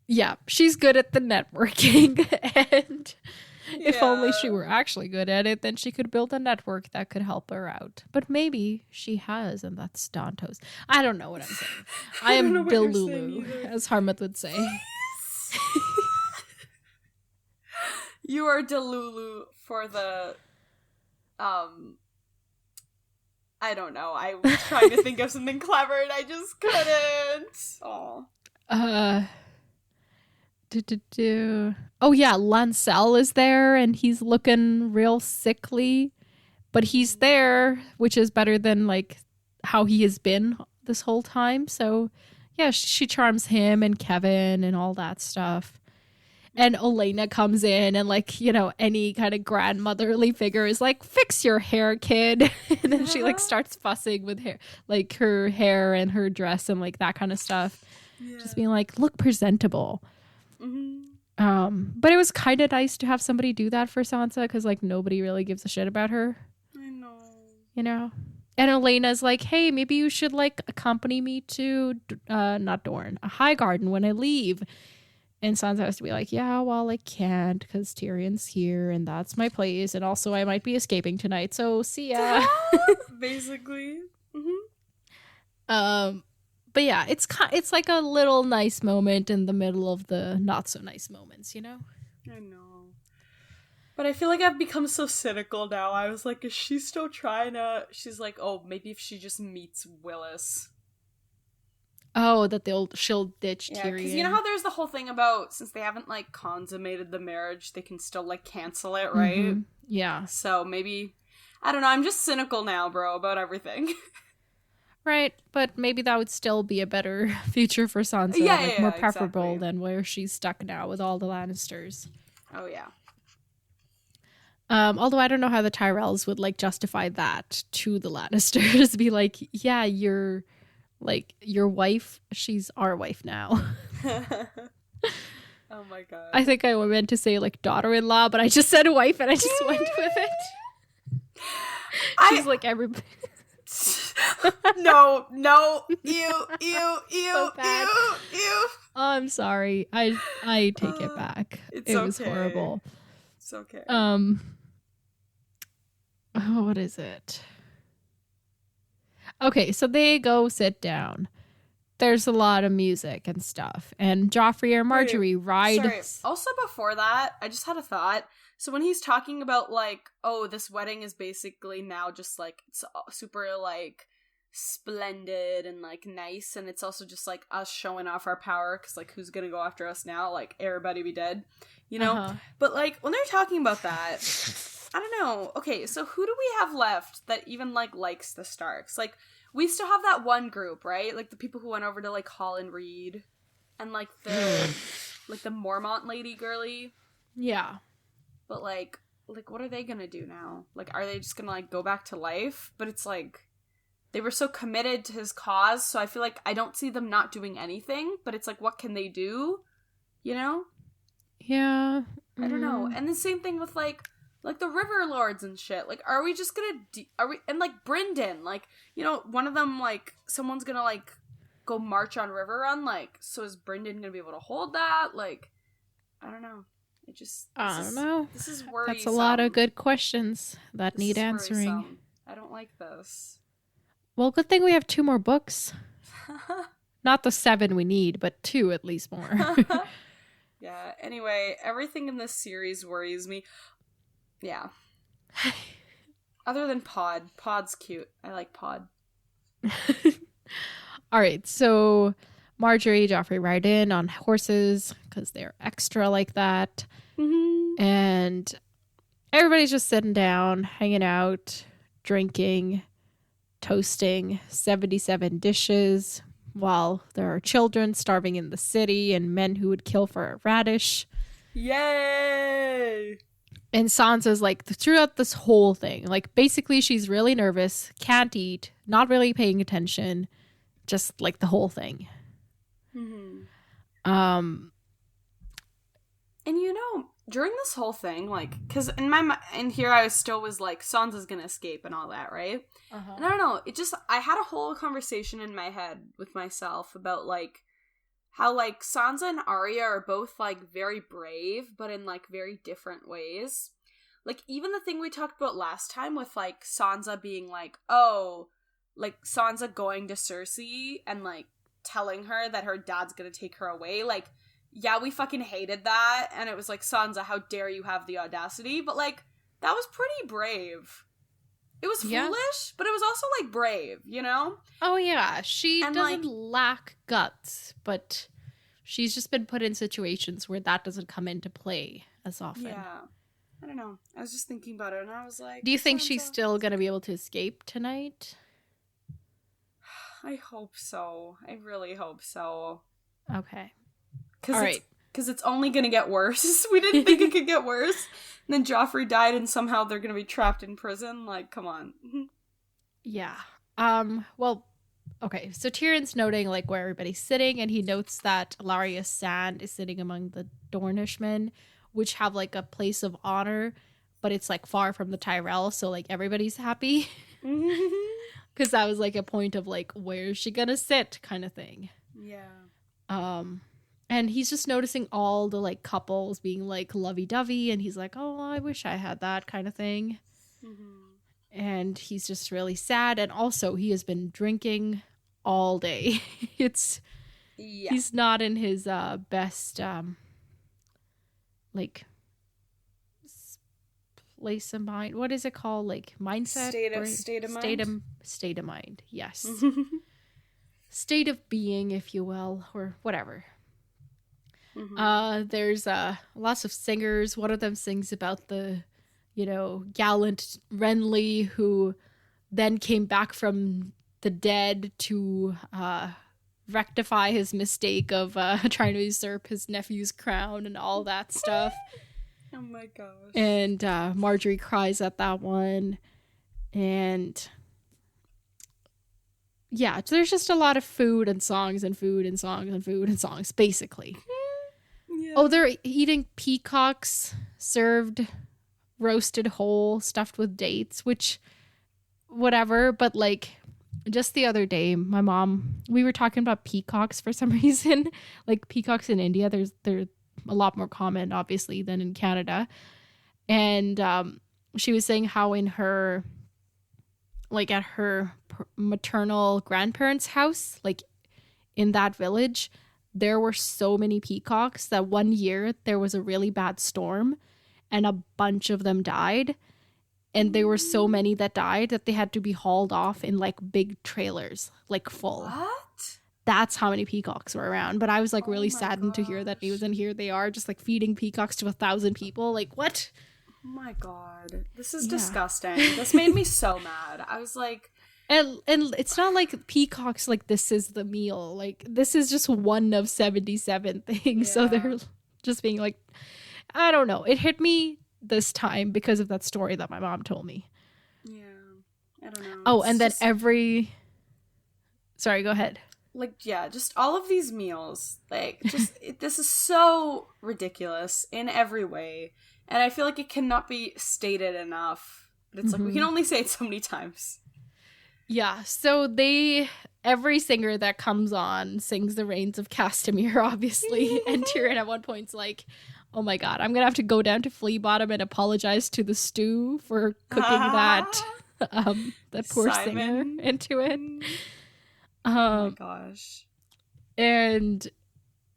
yeah, she's good at the networking, and if only she were actually good at it, then she could build a network that could help her out. But maybe she has, and that's Dantos. I don't know what I'm saying. I am Delulu, as Harmat would say. You are Delulu for the, I don't know. I was trying to think of something clever and I just couldn't. Aw. Oh yeah, Lancel is there and he's looking real sickly, but he's there, which is better than like how he has been this whole time. So yeah, she charms him and Kevin and all that stuff. And Olenna comes in and like, you know, any kind of grandmotherly figure is like, fix your hair, kid. And then she like starts fussing with hair, like her hair and her dress and like that kind of stuff. Yeah. Just being like, look presentable. Mm-hmm. But it was kind of nice to have somebody do that for Sansa because like nobody really gives a shit about her. I know. You know? And Olenna's like, hey, maybe you should like accompany me to, not Dorne, a Highgarden when I leave. And Sansa has to be like, yeah, well, I can't because Tyrion's here and that's my place. And also I might be escaping tonight. So see ya. Basically. Mm-hmm. But yeah, it's like a little nice moment in the middle of the not so nice moments, you know? I know. But I feel like I've become so cynical now. I was like, is she still trying to... She's like, oh, maybe if she just meets Willis... Oh, that she'll ditch Tyrion. Because you know how there's the whole thing about since they haven't like consummated the marriage, they can still like cancel it, right? Mm-hmm. Yeah. So maybe I don't know. I'm just cynical now, bro, about everything. Right, but maybe that would still be a better future for Sansa. More preferable than where she's stuck now with all the Lannisters. Oh yeah. Although I don't know how the Tyrells would like justify that to the Lannisters. Be like, yeah, you're. Like, your wife, she's our wife now. Oh my god. I think I meant to say, like, daughter-in-law, but I just said wife and I just went with it. She's like everybody. No, ew. So bad. Ew. Oh, I'm sorry. I take it back. It was horrible. It's okay. Oh, what is it? Okay, so they go sit down. There's a lot of music and stuff. And Joffrey or Marjorie ride... Sorry. Also before that, I just had a thought. So when he's talking about, like, oh, this wedding is basically now just, like, it's super, like, splendid and, like, nice. And it's also just, like, us showing off our power. Because, like, who's gonna go after us now? Like, everybody be dead. You know? Uh-huh. But, like, when they're talking about that... I don't know. Okay, so who do we have left that even, like, likes the Starks? Like, we still have that one group, right? Like, the people who went over to, like, Holland Reed. And, like, the Mormont lady girly. Yeah. But, like, what are they gonna do now? Like, are they just gonna, like, go back to life? But it's, like, they were so committed to his cause, so I feel like I don't see them not doing anything. But it's, like, what can they do? You know? Yeah. I don't know. And the same thing with, like the River Lords and shit. Like, are we just gonna... and, like, Brynden. Like, you know, one of them, like, someone's gonna, like, go march on River Run. Like, so is Brynden gonna be able to hold that? Like, I don't know. I don't know. This is worrisome. That's a lot of good questions that need answering. Worrisome. I don't like this. Well, good thing we have 2 more books. Not the 7 we need, but 2 at least more. Yeah, anyway, everything in this series worries me. Yeah. Other than Pod. Pod's cute. I like Pod. All right, so Marjorie, Joffrey ride in on horses because they're extra like that. Mm-hmm. And everybody's just sitting down, hanging out, drinking, toasting 77 dishes while there are children starving in the city and men who would kill for a radish. Yay! And Sansa's like, throughout this whole thing, like basically she's really nervous, can't eat, not really paying attention, just like the whole thing. Mm-hmm. And during this whole thing, like, because in here I still was like, Sansa's gonna escape and all that, right? And I don't know, I had a whole conversation in my head with myself about like how like Sansa and Arya are both like very brave, but in like very different ways. Like even the thing we talked about last time with like Sansa being like, oh, like Sansa going to Cersei and like telling her that her dad's gonna take her away, like, yeah, we fucking hated that, and it was like, Sansa, how dare you have the audacity, but like, that was pretty brave. It was foolish, but it was also like brave, you know? Oh yeah, she doesn't lack guts, but she's just been put in situations where that doesn't come into play as often. Yeah. I don't know. I was just thinking about it, and I was like, do you think she's still gonna be able to escape tonight? I hope so. I really hope so. Okay. Because it's only gonna get worse. We didn't think it could get worse. And then Joffrey died, and somehow they're gonna be trapped in prison. Like, come on. Yeah. Well, okay. So Tyrion's noting like where everybody's sitting, and he notes that Laria Sand is sitting among the Dornishmen, which have like a place of honor, but it's like far from the Tyrell, so like everybody's happy. Because that was like a point of like, where's she gonna sit kind of thing. Yeah. And he's just noticing all the like couples being like lovey-dovey, and he's like, oh, I wish I had that kind of thing. Mm-hmm. And he's just really sad. And also he has been drinking all day. He's not in his best like place of mind. What is it called? Like mindset? State of mind. Yes. State of being, if you will, or whatever. Mm-hmm. There's lots of singers. One of them sings about the, gallant Renly who then came back from the dead to rectify his mistake of trying to usurp his nephew's crown and all that stuff. Oh my gosh. And Marjorie cries at that one. And yeah, there's just a lot of food and songs and food and songs and food and songs, basically. Yeah. Oh, they're eating peacocks served roasted whole, stuffed with dates, which, whatever. But like, just the other day, we were talking about peacocks for some reason. Like peacocks in India, they're a lot more common, obviously, than in Canada. And she was saying how in her, like at her maternal grandparents' house, like in that village, there were so many peacocks that one year there was a really bad storm and a bunch of them died. And there were so many that died that they had to be hauled off in like big trailers, like full. What? That's how many peacocks were around. But I was like really saddened to hear that news, and here they are just like feeding peacocks to 1,000 people. Like, what? Oh my god. This is disgusting. This made me so mad. I was like... And it's not like peacocks, like this is the meal. Like this is just one of 77 things. Yeah. So they're just being like, I don't know. It hit me this time because of that story that my mom told me. Yeah. I don't know. Oh, and then sorry, go ahead. Like, yeah, just all of these meals, like, just, this is so ridiculous in every way. And I feel like it cannot be stated enough. But it's like, we can only say it so many times. Yeah, so every singer that comes on sings the Rains of Castamere, obviously. And Tyrion at one point's like, oh my god, I'm gonna have to go down to Flea Bottom and apologize to the stew for cooking that poor singer into it. Oh my gosh. And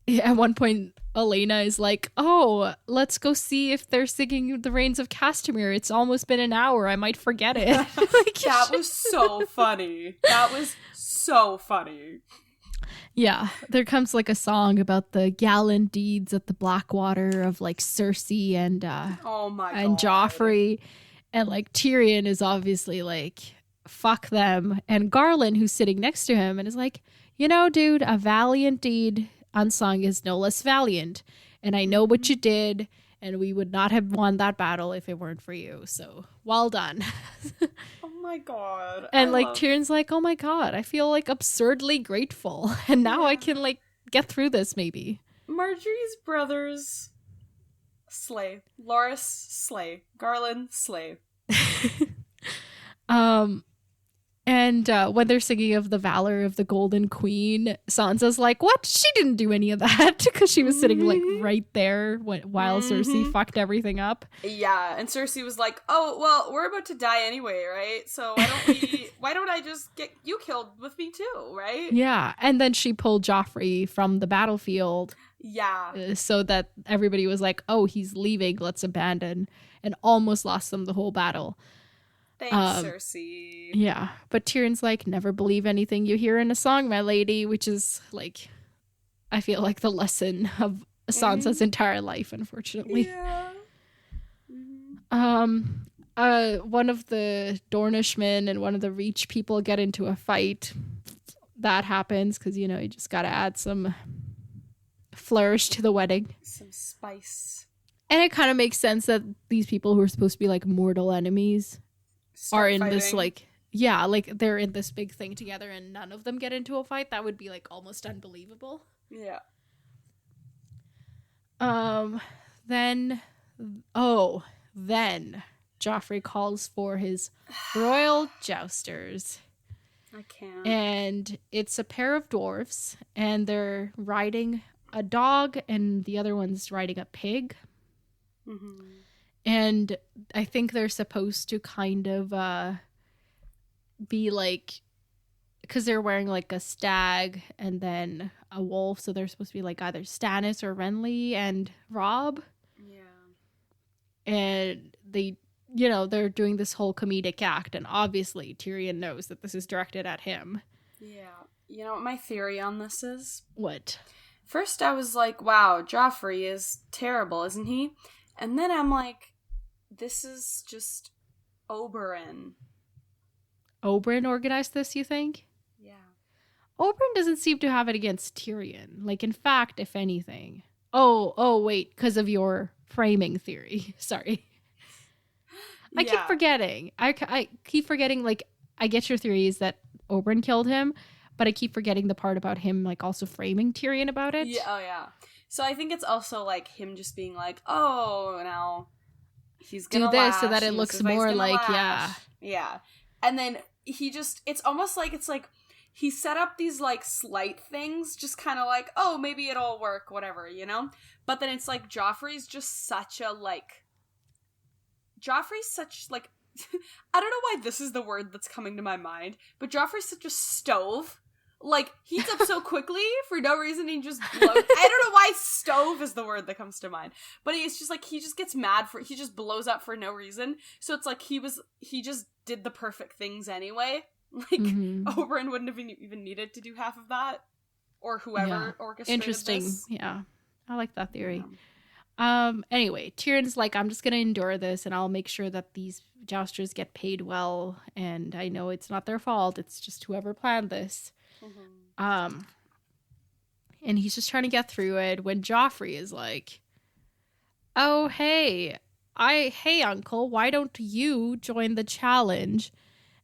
at one point, Elena is like, oh, let's go see if they're singing the Rains of Castamere. It's almost been an hour. I might forget it. That was so funny. That was so funny. Yeah. There comes like a song about the gallant deeds at the Blackwater of like Cersei and and Joffrey. And like Tyrion is obviously like, fuck them. And Garland, who's sitting next to him, and is like, dude, a valiant deed unsung is no less valiant. And I know what you did, and we would not have won that battle if it weren't for you. So well done. Oh my god. And Tyrion's like, oh my god, I feel like absurdly grateful, and now I can like get through this maybe. Marjorie's brothers slay. Loras slay. Garland slay. And when they're singing of the valor of the Golden Queen, Sansa's like, what? She didn't do any of that, because she was sitting like right there while Cersei fucked everything up. Yeah, and Cersei was like, oh, well, we're about to die anyway, right? So why don't I just get you killed with me too, right? Yeah, and then she pulled Joffrey from the battlefield. Yeah. So that everybody was like, oh, he's leaving, let's abandon, and almost lost them the whole battle. Thanks, Cersei. Yeah, but Tyrion's like, never believe anything you hear in a song, my lady, which is like, I feel like the lesson of Sansa's entire life, unfortunately. Yeah. One of the Dornishmen and one of the Reach people get into a fight. That happens because, you just gotta add some flourish to the wedding. Some spice. And it kind of makes sense that these people who are supposed to be like mortal enemies are in fighting. This they're in this big thing together and none of them get into a fight. That would be like almost unbelievable. Yeah. Then Joffrey calls for his royal jousters. I can't. And it's a pair of dwarves, and they're riding a dog and the other one's riding a pig. Mm-hmm. And I think they're supposed to kind of be like, because they're wearing like a stag and then a wolf, so they're supposed to be like either Stannis or Renly and Robb. Yeah. And they, they're doing this whole comedic act, and obviously Tyrion knows that this is directed at him. Yeah. You know what my theory on this is? What? First I was like, wow, Joffrey is terrible, isn't he? And then I'm like, this is just Oberyn. Oberyn organized this, you think? Yeah. Oberyn doesn't seem to have it against Tyrion. Like, in fact, if anything. Oh, wait, because of your framing theory. Sorry. I keep forgetting. I keep forgetting, like, I get your theory is that Oberyn killed him, but I keep forgetting the part about him, like, also framing Tyrion about it. Yeah, oh yeah. So I think it's also, like, him just being like, oh, now he's gonna do this lash, so that it looks more like, lash. Yeah. And then it's almost like, it's like, he set up these, like, slight things, just kind of like, oh, maybe it'll work, whatever, But then it's like, Joffrey's just such a, like, I don't know why this is the word that's coming to my mind, but Joffrey's such a stove. Like, heats up so quickly for no reason, he just blows. I don't know why stove is the word that comes to mind. But it's just like, he just gets mad he just blows up for no reason. So it's like, he just did the perfect things anyway. Like, Oberyn wouldn't have even needed to do half of that. Or whoever orchestrated Interesting. this. Yeah. I like that theory. Yeah. Anyway, Tyrion's like, I'm just going to endure this and I'll make sure that these jousters get paid well. And I know it's not their fault. It's just whoever planned this. Mm-hmm. And he's just trying to get through it when Joffrey is like, oh, hey, uncle, why don't you join the challenge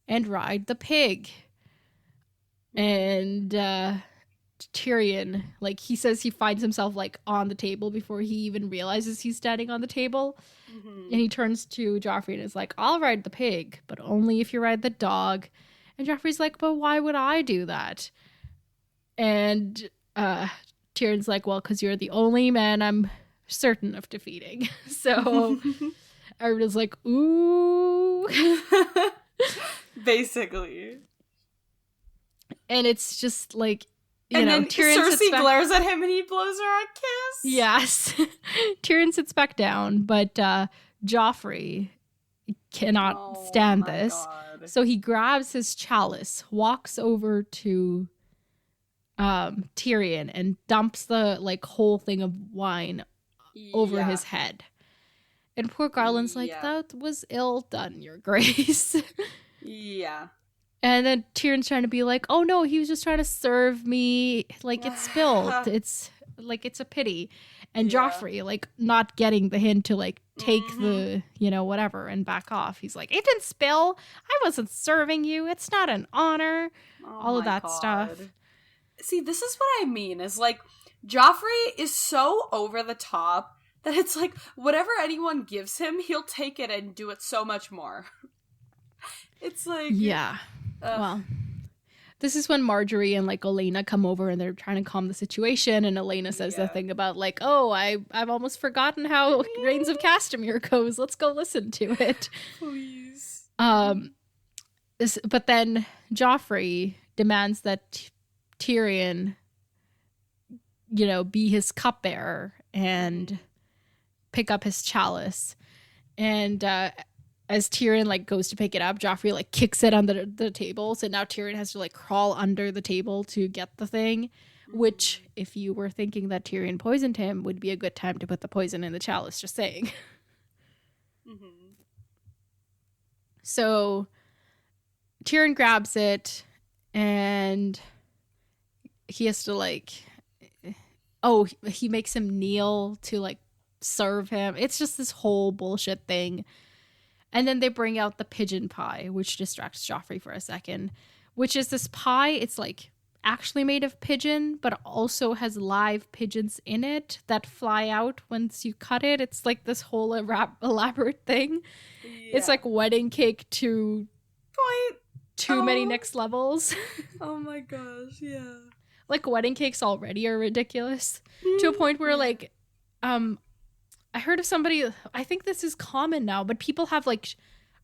and ride the pig? And Tyrion, like, he says he finds himself like on the table before he even realizes he's standing on the table. Mm-hmm. And he turns to Joffrey and is like, I'll ride the pig, but only if you ride the dog. And Joffrey's like, but why would I do that? And Tyrion's like, well, because you're the only man I'm certain of defeating. So everyone's like, ooh. Basically. And it's just like, and then Cersei glares at him and he blows her a kiss. Yes. Tyrion sits back down, but Joffrey cannot stand this. God. So he grabs his chalice, walks over to Tyrion and dumps the like whole thing of wine over his head. And poor Garland's like, that was ill done, your grace. Yeah. And then Tyrion's trying to be like, oh no, he was just trying to serve me. Like, it's spilled. It's like, it's a pity. And Yeah. Joffrey, like, not getting the hint to, like, take the, you know, whatever and back off. He's like, it didn't spill. I wasn't serving you. It's not an honor. All of that stuff. See, this is what I mean, is, like, Joffrey is so over the top that it's like, whatever anyone gives him, he'll take it and do it so much more. It's like... Yeah. Well, this is when Marjorie and, like, Olenna come over and they're trying to calm the situation, and Olenna says the thing about, like, oh, I've almost forgotten how Reigns of Castamere goes. Let's go listen to it. Please. But then Joffrey demands that Tyrion, you know, be his cupbearer and pick up his chalice. And as Tyrion, like, goes to pick it up, Joffrey, like, kicks it on the table. So now Tyrion has to, like, crawl under the table to get the thing, which, if you were thinking that Tyrion poisoned him, would be a good time to put the poison in the chalice, just saying. So Tyrion grabs it, and he has to, like... Oh, he makes him kneel to, like, serve him. It's just this whole bullshit thing. And then they bring out the pigeon pie, which distracts Joffrey for a second, which is this pie. It's, like, actually made of pigeon, but also has live pigeons in it that fly out once you cut it. It's, like, this whole elaborate thing. Yeah. It's, like, wedding cake to too many next levels. Oh my gosh, yeah. Like, wedding cakes already are ridiculous to a point where, like, I heard of somebody, I think this is common now, but people have, like,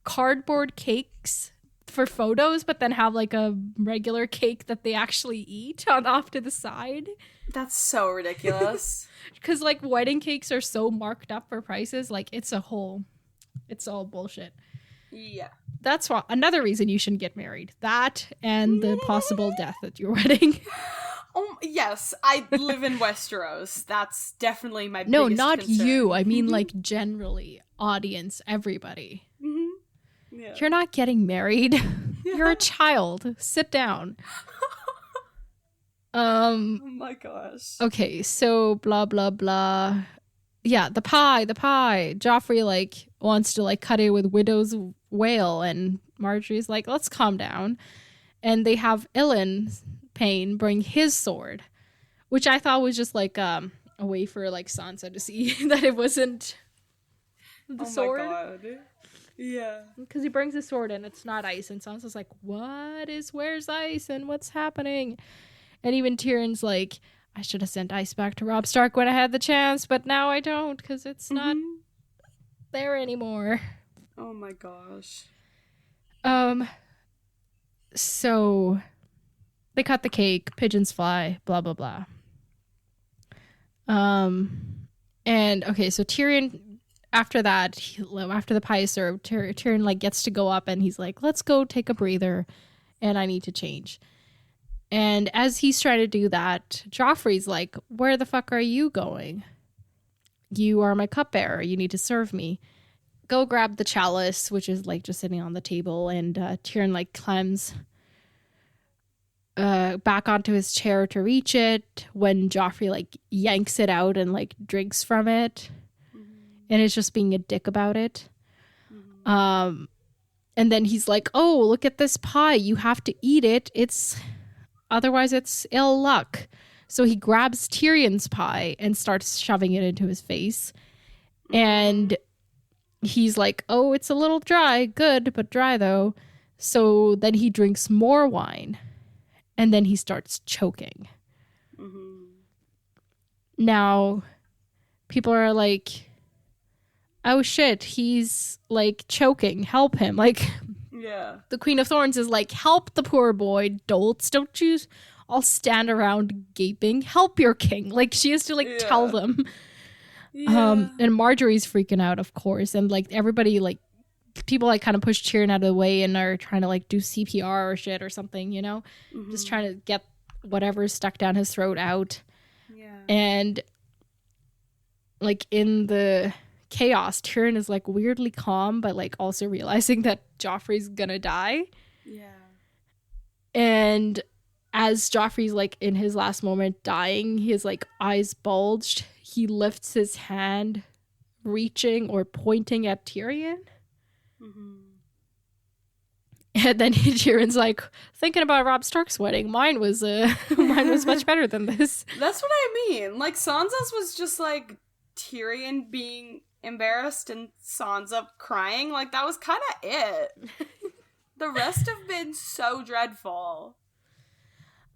cardboard cakes for photos, but then have, like, a regular cake that they actually eat on off to the side. That's so ridiculous. Because, like, wedding cakes are so marked up for prices. Like, it's all bullshit. Yeah. That's another reason you shouldn't get married. That and the possible death at your wedding. Oh, yes, I live in Westeros. That's definitely my biggest No, not concern. you. I mean, like, generally, audience, everybody. Yeah. You're not getting married. You're a child. Sit down. Oh my gosh. Okay, so blah, blah, blah. Yeah, the pie. Joffrey, like, wants to, like, cut it with widow's wail, and Marjorie's like, let's calm down. And they have Payne bring his sword, which I thought was just, like, a way for, like, Sansa to see that it wasn't the sword. Oh my god. Yeah. Because he brings his sword and it's not ice, and Sansa's like, where's ice and what's happening? And even Tyrion's like, I should have sent ice back to Robb Stark when I had the chance, but now I don't because it's not there anymore. Oh my gosh. So they cut the cake, pigeons fly, blah, blah, blah. And okay, so Tyrion, after that, after the pie is served, Tyrion, like, gets to go up and he's like, let's go take a breather and I need to change. And as he's trying to do that, Joffrey's like, where the fuck are you going? You are my cupbearer. You need to serve me. Go grab the chalice, which is, like, just sitting on the table. And Tyrion, like, climbs back onto his chair to reach it when Joffrey, like, yanks it out and, like, drinks from it. And is just being a dick about it. And then he's like, oh, look at this pie. You have to eat it. Otherwise it's ill luck. So he grabs Tyrion's pie and starts shoving it into his face. And he's like, oh, it's a little dry. Good, but dry though. So then he drinks more wine. And then he starts choking. Now, people are like, oh shit, he's, like, choking. Help him. Like, yeah. The Queen of Thorns is like, help the poor boy, dolts. Don't you all stand around gaping. Help your king. Like, she has to, like, tell them. Yeah. And Marjorie's freaking out, of course. And, like, everybody, like, people, like, kind of push Tyrion out of the way and are trying to, like, do CPR or shit or something, you know? Just trying to get whatever's stuck down his throat out. Yeah. And, like, in the chaos, Tyrion is, like, weirdly calm, but, like, also realizing that Joffrey's gonna die. Yeah. And as Joffrey's like in his last moment dying, his like eyes bulged. He lifts his hand, reaching or pointing at Tyrion. Mm-hmm. And then Tyrion's like, thinking about Robb Stark's wedding. Mine was much better than this. That's what I mean. Like, Sansa's was just like Tyrion being embarrassed and Sansa crying. Like, that was kind of it. The rest have been so dreadful.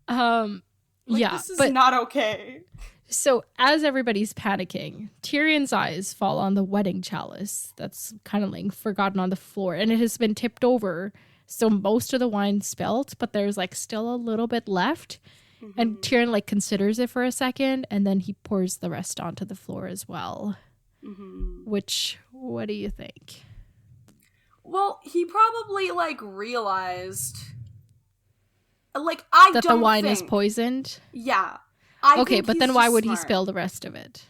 This is not okay. So as everybody's panicking, Tyrion's eyes fall on the wedding chalice that's kind of like forgotten on the floor, and it has been tipped over. So most of the wine spilled, but there's like still a little bit left. Mm-hmm. And Tyrion like considers it for a second, and then he pours the rest onto the floor as well. Mm-hmm. Which, what do you think? Well, he probably like realized, like, that the wine is poisoned. Yeah. Okay, but then why would he spill the rest of it?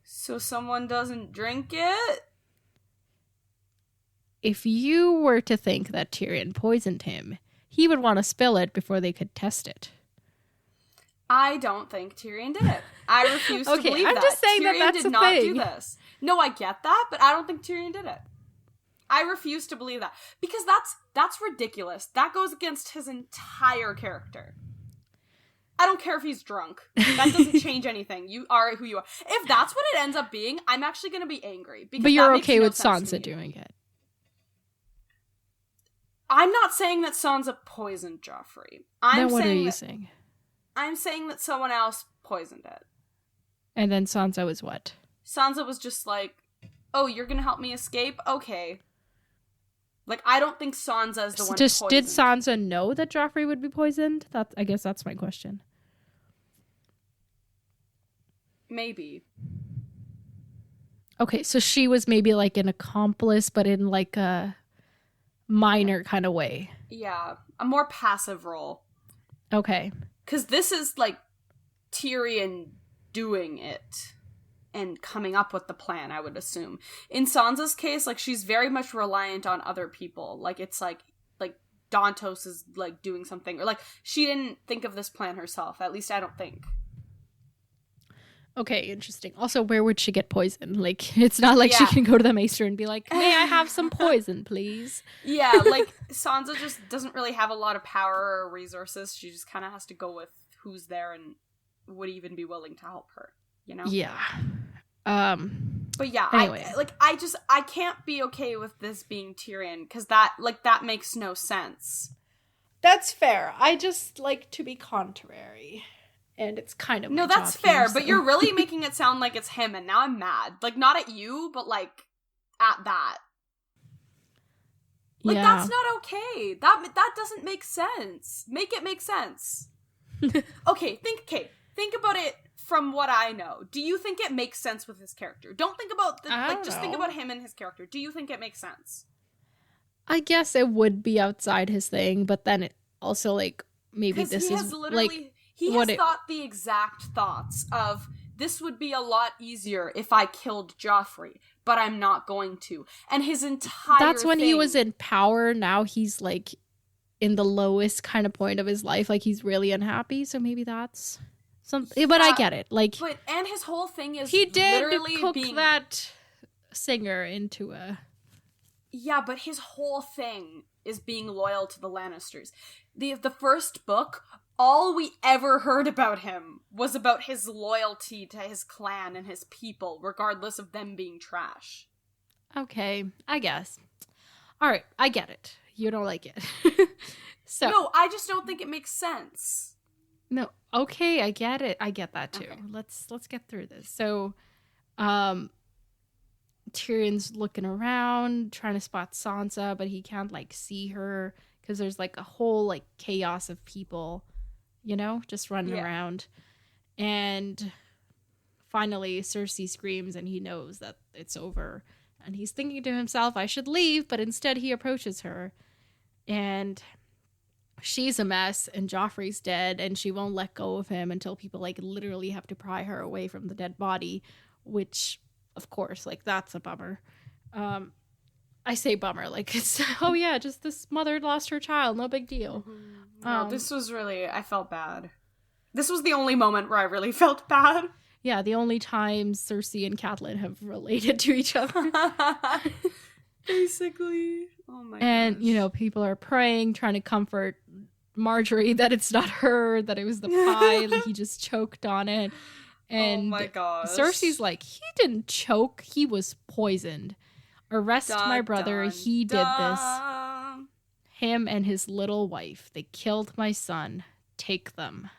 So someone doesn't drink it? If you were to think that Tyrion poisoned him, he would want to spill it before they could test it. I don't think Tyrion did it. I refuse to believe that. I'm just saying Tyrion that's did not do this. No, I get that, but I don't think Tyrion did it. I refuse to believe that. Because that's ridiculous. That goes against his entire character. I don't care if he's drunk. That doesn't change anything. You are who you are. If that's what it ends up being, I'm actually going to be angry. But you're okay with Sansa doing it. I'm not saying that Sansa poisoned Joffrey. Then what are you saying? I'm saying that someone else poisoned it. And then Sansa was what? Sansa was just like, oh, you're going to help me escape? Okay. Like, I don't think Sansa is the one poisoned. Did Sansa know that Joffrey would be poisoned? I guess that's my question. Maybe. Okay, so she was maybe like an accomplice, but in like a minor kind of way. Yeah, a more passive role. Okay. Because this is like Tyrion doing it and coming up with the plan, I would assume. In Sansa's case, like, she's very much reliant on other people. Like, it's like Dantos is like doing something, or like she didn't think of this plan herself. At least I don't think. Okay, interesting. Also, where would she get poison? Like, it's not like she can go to the maester and be like, may I have some poison, please? Yeah, like, Sansa just doesn't really have a lot of power or resources. She just kind of has to go with who's there and would even be willing to help her, you know? Yeah. But yeah, anyway. I can't be okay with this being Tyrion, because that makes no sense. That's fair. I just like to be contrary. And it's kind of no, that's fair, but you're really making it sound like it's him, and now I'm mad. Like, not at you, but like at that. Like, that's not okay. That doesn't make sense. Make it make sense. Okay, think about it from what I know. Do you think it makes sense with his character? Don't think about think about him and his character. Do you think it makes sense? I guess it would be outside his thing, but then it also like maybe this is like. He has thought the exact thoughts of, this would be a lot easier if I killed Joffrey, but I'm not going to. And his entire That's when he was in power. Now he's like in the lowest kind of point of his life. Like, he's really unhappy. So maybe that's something. But I get it. Like, and his whole thing is he did literally cook that singer into a... Yeah, but his whole thing is being loyal to the Lannisters. The first book... all we ever heard about him was about his loyalty to his clan and his people, regardless of them being trash. Okay, I guess. All right, I get it. You don't like it. No, I just don't think it makes sense. No, okay, I get it. I get that too. Okay. Let's get through this. So, Tyrion's looking around, trying to spot Sansa, but he can't like see her because there's like a whole like chaos of people. You know, just running around. And finally, Cersei screams and he knows that it's over. And he's thinking to himself, I should leave. But instead, he approaches her. And she's a mess. And Joffrey's dead. And she won't let go of him until people, like, literally have to pry her away from the dead body. Which, of course, like, that's a bummer. I say bummer, like it's oh yeah, just this mother lost her child, no big deal. No, this was really, I felt bad. This was the only moment where I really felt bad. Yeah, the only time Cersei and Catelyn have related to each other. Basically. Oh my And, gosh. you know, people are praying, trying to comfort Marjorie that it's not her, that it was the pie, like he just choked on it. And oh my gosh. Cersei's like, he didn't choke, he was poisoned. Arrest my brother, he did this. Him and his little wife, they killed my son. Take them.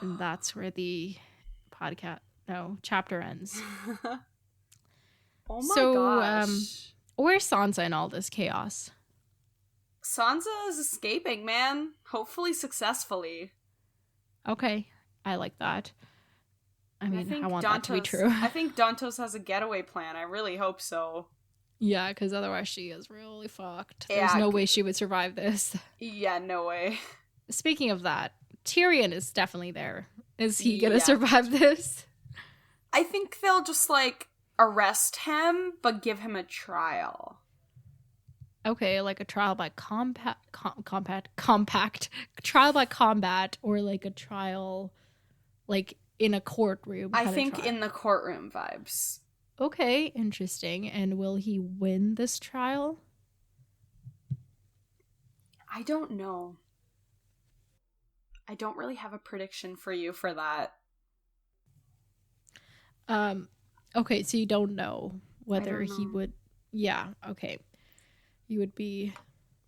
And that's where the chapter ends. Oh my gosh. Where's Sansa in all this chaos? Sansa is escaping, man. Hopefully successfully. Okay, I like that. I mean, I want Dantos, that to be true. I think Dantos has a getaway plan. I really hope so. Yeah, because otherwise she is really fucked. Yeah, There's no way she would survive this. Yeah, no way. Speaking of that, Tyrion is definitely there. Is he gonna survive this? I think they'll just, like, arrest him, but give him a trial. Okay, like a trial by trial by combat, or like a trial, like in a courtroom. I think in the courtroom vibes. Okay, interesting. And will he win this trial? I don't know. I don't really have a prediction for you for that. Okay, so you don't know whether he would. Yeah, okay. You would be.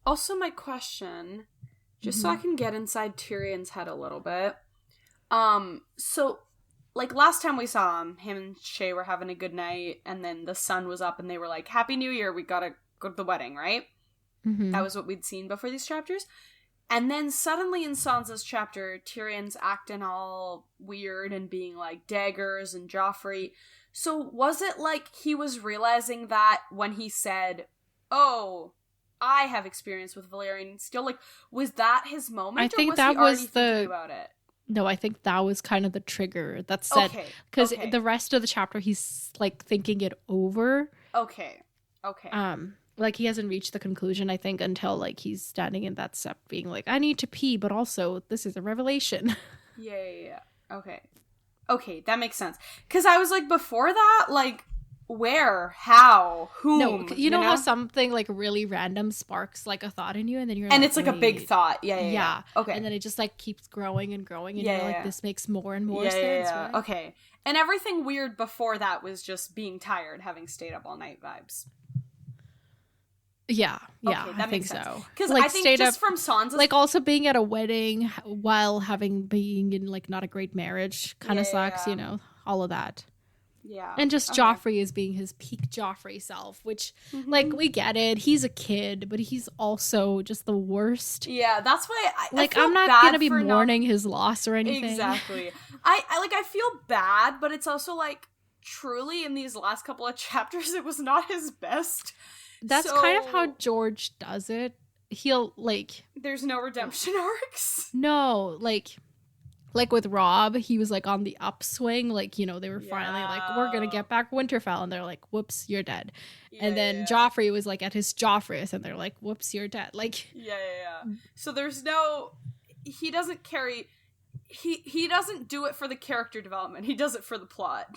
Also, my question, just so I can get inside Tyrion's head a little bit. So, like, last time we saw him and Shay were having a good night, and then the sun was up, and they were like, Happy New Year, we gotta go to the wedding, right? Mm-hmm. That was what we'd seen before these chapters. And then suddenly in Sansa's chapter, Tyrion's acting all weird and being like daggers and Joffrey. So was it like he was realizing that when he said, oh, I have experience with Valyrian steel? Like, was that his moment? I think that was thinking about it? No, I think that was kind of the trigger that said, because the rest of the chapter he's like thinking it over. Okay. Like he hasn't reached the conclusion, I think, until like he's standing in that step being like, I need to pee, but also this is a revelation. Yeah. Okay, that makes sense. Because I was like, before that, like, where, how, whom? No, you know how something like really random sparks like a thought in you, and then you're and like, it's like a big thought. Yeah. Okay. And then it just like keeps growing and growing, and you're like, this makes more and more sense. Right? Okay. And everything weird before that was just being tired, having stayed up all night vibes. Yeah, okay, I think so. Because like, I think just from Sansa's... Like, also being at a wedding while being in, like, not a great marriage kind of sucks, you know? All of that. Yeah. And just Joffrey is being his peak Joffrey self, which, like, we get it. He's a kid, but he's also just the worst. Yeah, that's why I'm not going to be mourning his loss or anything. Exactly. I feel bad, but it's also, like, truly in these last couple of chapters, it was not his best. That's kind of how George does it. He'll, like... There's no redemption arcs? No, like with Rob, he was, like, on the upswing. Like, you know, they were finally like, we're gonna get back Winterfell. And they're like, whoops, you're dead. And then Joffrey was, like, at his Joffreyest. And they're like, whoops, you're dead. Like... Yeah. So there's no... He doesn't carry... He doesn't do it for the character development. He does it for the plot.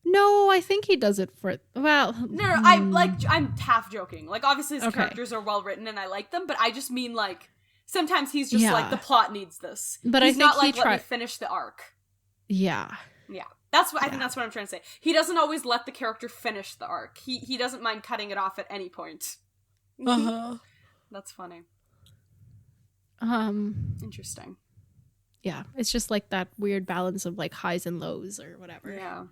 No, I think he does it for... Well... No, I'm half joking. Like, obviously his characters are well written and I like them, but I just mean, like, sometimes he's just like, the plot needs this. But he's I think not like, let me finish the arc. Yeah. That's what I think that's what I'm trying to say. He doesn't always let the character finish the arc. He doesn't mind cutting it off at any point. That's funny. Interesting. Yeah, it's just like that weird balance of, like, highs and lows or whatever. Yeah.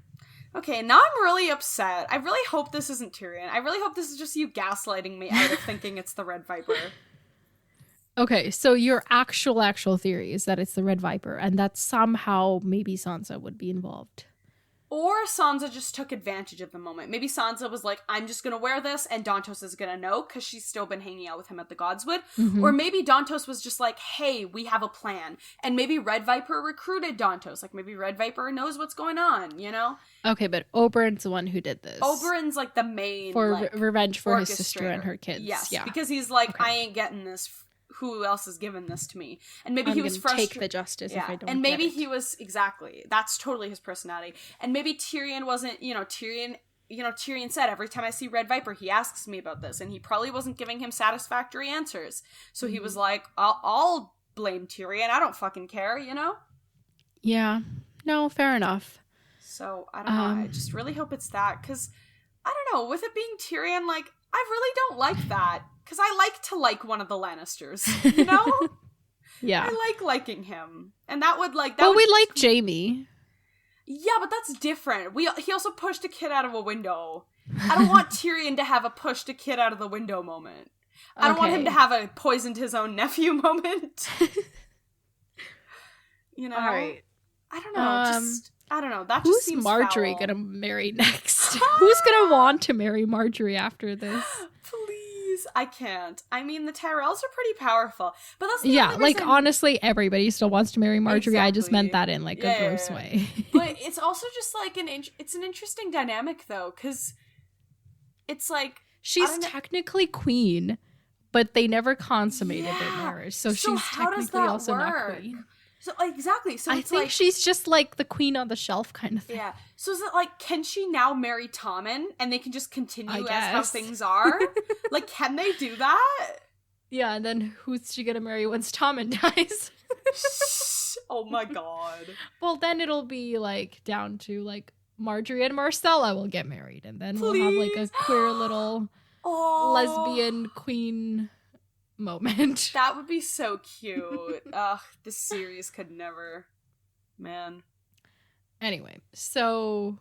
Okay, now I'm really upset. I really hope this isn't Tyrion. I really hope this is just you gaslighting me out of thinking it's the Red Viper. Okay, so your actual theory is that it's the Red Viper, and that somehow maybe Sansa would be involved. Or Sansa just took advantage of the moment. Maybe Sansa was like, I'm just gonna wear this, and Dantos is gonna know, because she's still been hanging out with him at the Godswood. Mm-hmm. Or maybe Dantos was just like, hey, we have a plan. And maybe Red Viper recruited Dantos. Like, maybe Red Viper knows what's going on, you know? Okay, but Oberyn's the one who did this. Oberyn's, like, the main, for like, revenge for his sister and her kids. Yes, yeah. because he's like, I ain't getting this. Who else is giving this to me? And maybe he was frustrated. Take the justice if I don't. And maybe get it. he was exactly. That's totally his personality. And maybe Tyrion wasn't. Tyrion said every time I see Red Viper, he asks me about this, and he probably wasn't giving him satisfactory answers. So he was like, "I'll blame Tyrion. I don't fucking care," you know. Yeah. No, fair enough. So I don't know. I just really hope it's that, because I don't know. With it being Tyrion, like, I really don't like that. Because I like to like one of the Lannisters, you know? Yeah. I like liking him. And that would, like... we like Jaime. Yeah, but that's different. He also pushed a kid out of a window. I don't want Tyrion to have a pushed a kid out of the window moment. I don't want him to have a poisoned his own nephew moment. You know? All right. I don't know. I don't know. That who's just seems Marjorie foul. gonna marry next? Who's gonna want to marry Marjorie after this? Please, I can't. I mean, the Tyrells are pretty powerful, but that's the yeah. only Like reason... honestly, everybody still wants to marry Marjorie. Exactly. I just meant that in like a gross way. But it's also just like it's an interesting dynamic though, because it's like she's technically queen, but they never consummated their marriage, so she's technically also not queen. So exactly. So I it's think like, she's just like the queen on the shelf kind of thing. Yeah. So is it like, can she now marry Tommen and they can just continue as how guess. things are? Like, can they do that? Yeah, and then who's she gonna marry once Tommen dies? Oh my god. Well, then it'll be like down to like Marjorie and Marcella will get married, and then we'll have like a queer little lesbian queen moment. That would be so cute. Ugh, this series could never. Man. Anyway, so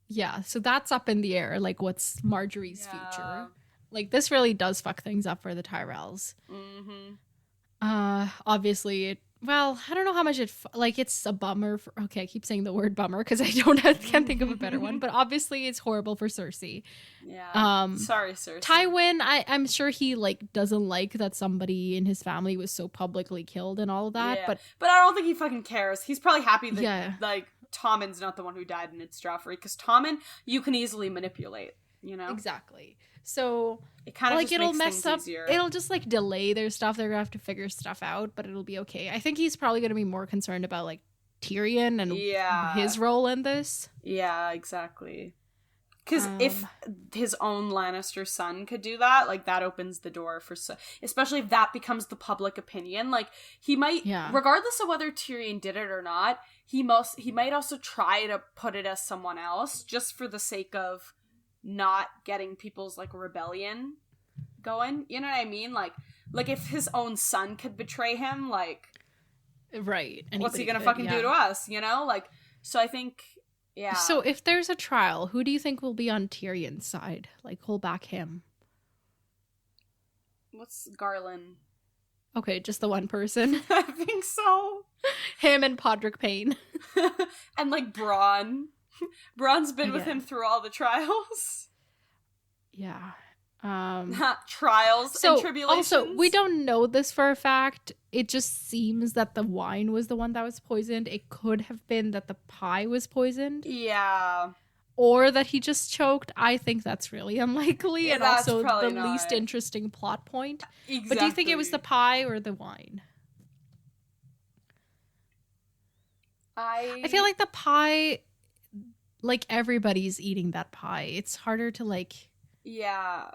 yeah, so that's up in the air. Like, what's Marjorie's future? Like, this really does fuck things up for the Tyrells. Mm-hmm. Obviously, well, I don't know how much it's a bummer. Okay, I keep saying the word bummer because can't think of a better one. But obviously, it's horrible for Cersei. Yeah. Sorry, Cersei. Tywin, I'm sure he like doesn't like that somebody in his family was so publicly killed and all of that. Yeah. But I don't think he fucking cares. He's probably happy that like Tommen's not the one who died and it's Joffrey, because Tommen you can easily manipulate. You know exactly. So it kind of like it'll mess up. Easier. It'll just like delay their stuff. They're gonna have to figure stuff out, but it'll be okay. I think he's probably gonna be more concerned about like Tyrion and his role in this. Yeah, exactly. Because if his own Lannister son could do that, like that opens the door for, especially if that becomes the public opinion. Like he might, regardless of whether Tyrion did it or not, he might also try to put it as someone else just for the sake of not getting people's like rebellion going. You know what I mean? Like if his own son could betray him, like right, what's he gonna fucking do to us? You know, like so. I think. Yeah. So if there's a trial, who do you think will be on Tyrion's side? Like, hold back him. What's Garland? Okay, just the one person. I think so. Him and Podrick Payne. And like Bronn. Bronn's been with him through all the trials. Yeah. Trials and tribulations. Also, we don't know this for a fact. It just seems that the wine was the one that was poisoned. It could have been that the pie was poisoned. Yeah. Or that he just choked. I think that's really unlikely. And also the least interesting plot point. Exactly. But do you think it was the pie or the wine? I feel like the pie, like everybody's eating that pie. It's harder to like... Yeah.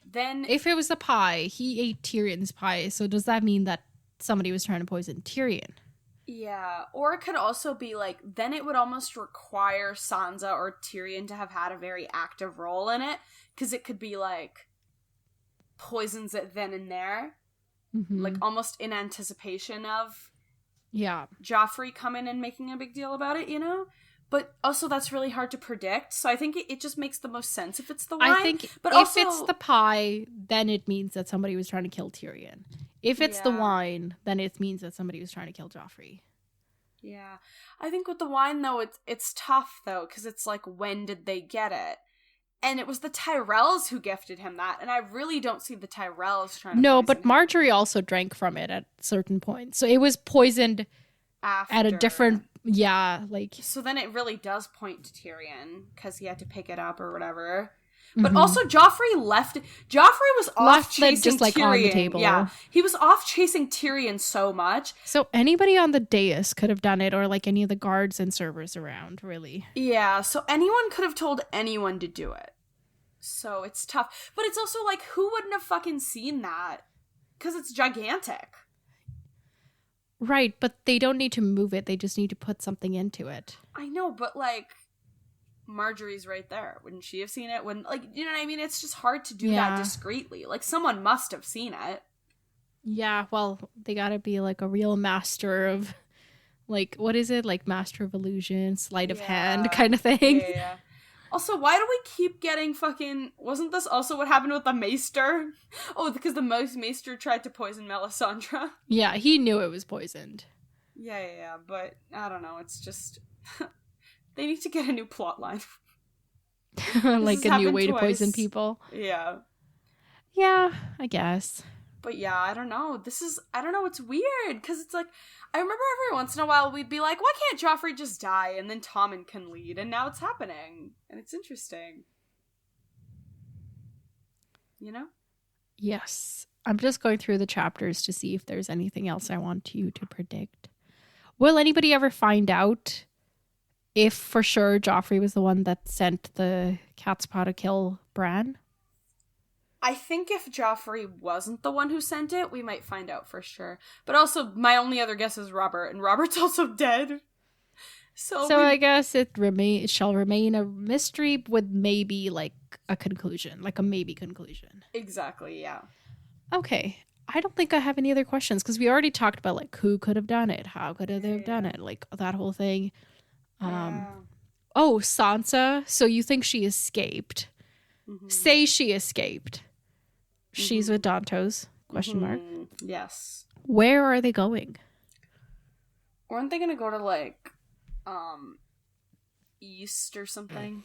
Then if it was the pie, he ate Tyrion's pie. So does that mean that somebody was trying to poison Tyrion? Yeah. Or it could also be like, then it would almost require Sansa or Tyrion to have had a very active role in it. Because it could be like, poisons it then and there. Mm-hmm. Like almost in anticipation of Joffrey coming and making a big deal about it, you know? But also, that's really hard to predict. So I think it just makes the most sense if it's the wine. I think if it's the pie, then it means that somebody was trying to kill Tyrion. If it's the wine, then it means that somebody was trying to kill Joffrey. Yeah. I think with the wine, though, it's tough, though, because it's like, when did they get it? And it was the Tyrells who gifted him that, and I really don't see the Tyrells trying to No, poison but him. Marjorie also drank from it at certain points. So it was poisoned After. at a different... Yeah, like... So then it really does point to Tyrion, because he had to pick it up or whatever. But also, Joffrey left... Joffrey was off chasing just, like, Tyrion. on the table. Yeah, he was off chasing Tyrion so much. So anybody on the dais could have done it, or, like, any of the guards and servers around, really. Yeah, so anyone could have told anyone to do it. So it's tough. But it's also, like, who wouldn't have fucking seen that? Because it's gigantic. Right, but they don't need to move it. They just need to put something into it. I know, but, like... Marjorie's right there. Wouldn't she have seen it? When, like, you know what I mean? It's just hard to do that discreetly. Like, someone must have seen it. Yeah, well, they gotta be, like, a real master of, like, what is it? Like, master of illusion, sleight of hand kind of thing. Yeah. Also, why do we keep getting fucking... Wasn't this also what happened with the Maester? Oh, because the Maester tried to poison Melisandre. Yeah, he knew it was poisoned. Yeah, but I don't know. It's just... They need to get a new plot line. Like a new way to poison people. Yeah. Yeah, I guess. But yeah, I don't know. I don't know, it's weird. Because it's like, I remember every once in a while we'd be like, why can't Joffrey just die and then Tommen can lead? And now it's happening. And it's interesting. You know? Yes. I'm just going through the chapters to see if there's anything else I want you to predict. Will anybody ever find out if for sure Joffrey was the one that sent the cat's paw to kill Bran? I think if Joffrey wasn't the one who sent it, we might find out for sure. But also, my only other guess is Robert, and Robert's also dead. So I guess it shall remain a mystery with maybe, like, a conclusion. Like a maybe conclusion. Exactly, yeah. Okay. I don't think I have any other questions, because we already talked about, like, who could have done it? How could they have done it? Like, that whole thing. Oh, Sansa. So you think she escaped? Mm-hmm. Say she escaped. Mm-hmm. She's with Dantos? Question mark. Yes. Where are they going? Weren't they gonna go to, like, east or something?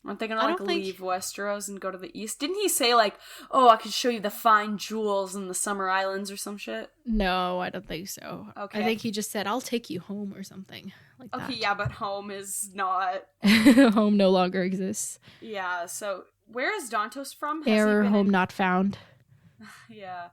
Weren't they gonna, like, leave Westeros and go to the east? Didn't he say, like, oh, I could show you the fine jewels in the Summer Islands or some shit? No, I don't think so. Okay. I think he just said, I'll take you home or something like that. Okay, yeah, but home is not... Home no longer exists. Yeah, so where is Dantos from? Error, home not found. Yeah.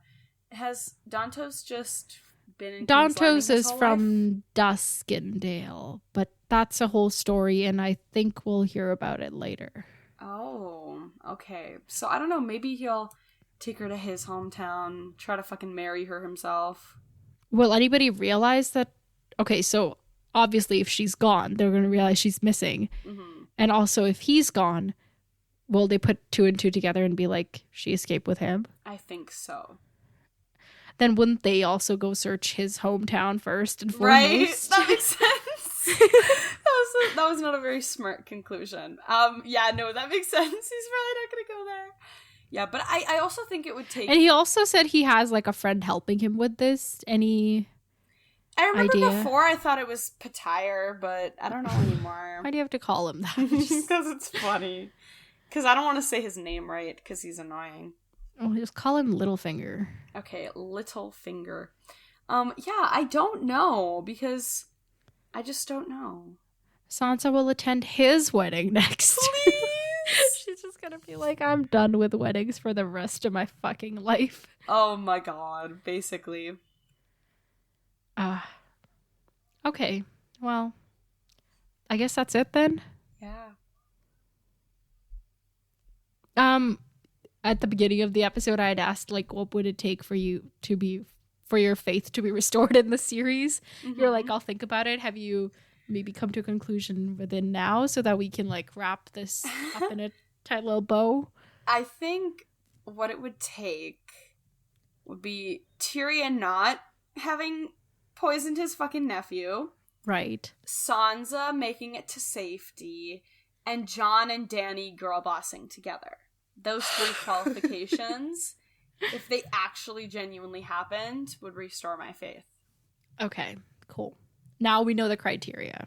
Has Dantos just been in Dantos is from Duskendale, but that's a whole story, and I think we'll hear about it later. Oh, okay. So I don't know, maybe he'll take her to his hometown, try to fucking marry her himself. Will anybody realize that? Okay, so obviously if she's gone, they're going to realize she's missing. Mm-hmm. And also if he's gone, will they put two and two together and be like, she escaped with him? I think so. Then wouldn't they also go search his hometown first and foremost? Right? That makes sense. That was not a very smart conclusion. Yeah, no, that makes sense. He's probably not gonna go there. Yeah, but I also think it would take... And he also said he has, like, a friend helping him with this. Any I remember idea? Before I thought it was Patire, but I don't know anymore. Why do you have to call him that? Because it's funny. Because I don't want to say his name right, because he's annoying. Oh, just call him Littlefinger. Okay, Littlefinger. Yeah, I don't know, because I just don't know. Sansa will attend his wedding next. Please! She's just gonna be like, I'm done with weddings for the rest of my fucking life. Oh my god, basically. Okay, well, I guess that's it then? Yeah. At the beginning of the episode, I had asked, like, what would it take for you to be, for your faith to be restored in the series? Mm-hmm. You're like, I'll think about it. Have you maybe come to a conclusion within now so that we can, like, wrap this up in a tight little bow? I think what it would take would be Tyrion not having poisoned his fucking nephew. Right. Sansa making it to safety. And Jon and Dany girl bossing together. Those three qualifications, if they actually genuinely happened, would restore my faith. Okay, cool. Now we know the criteria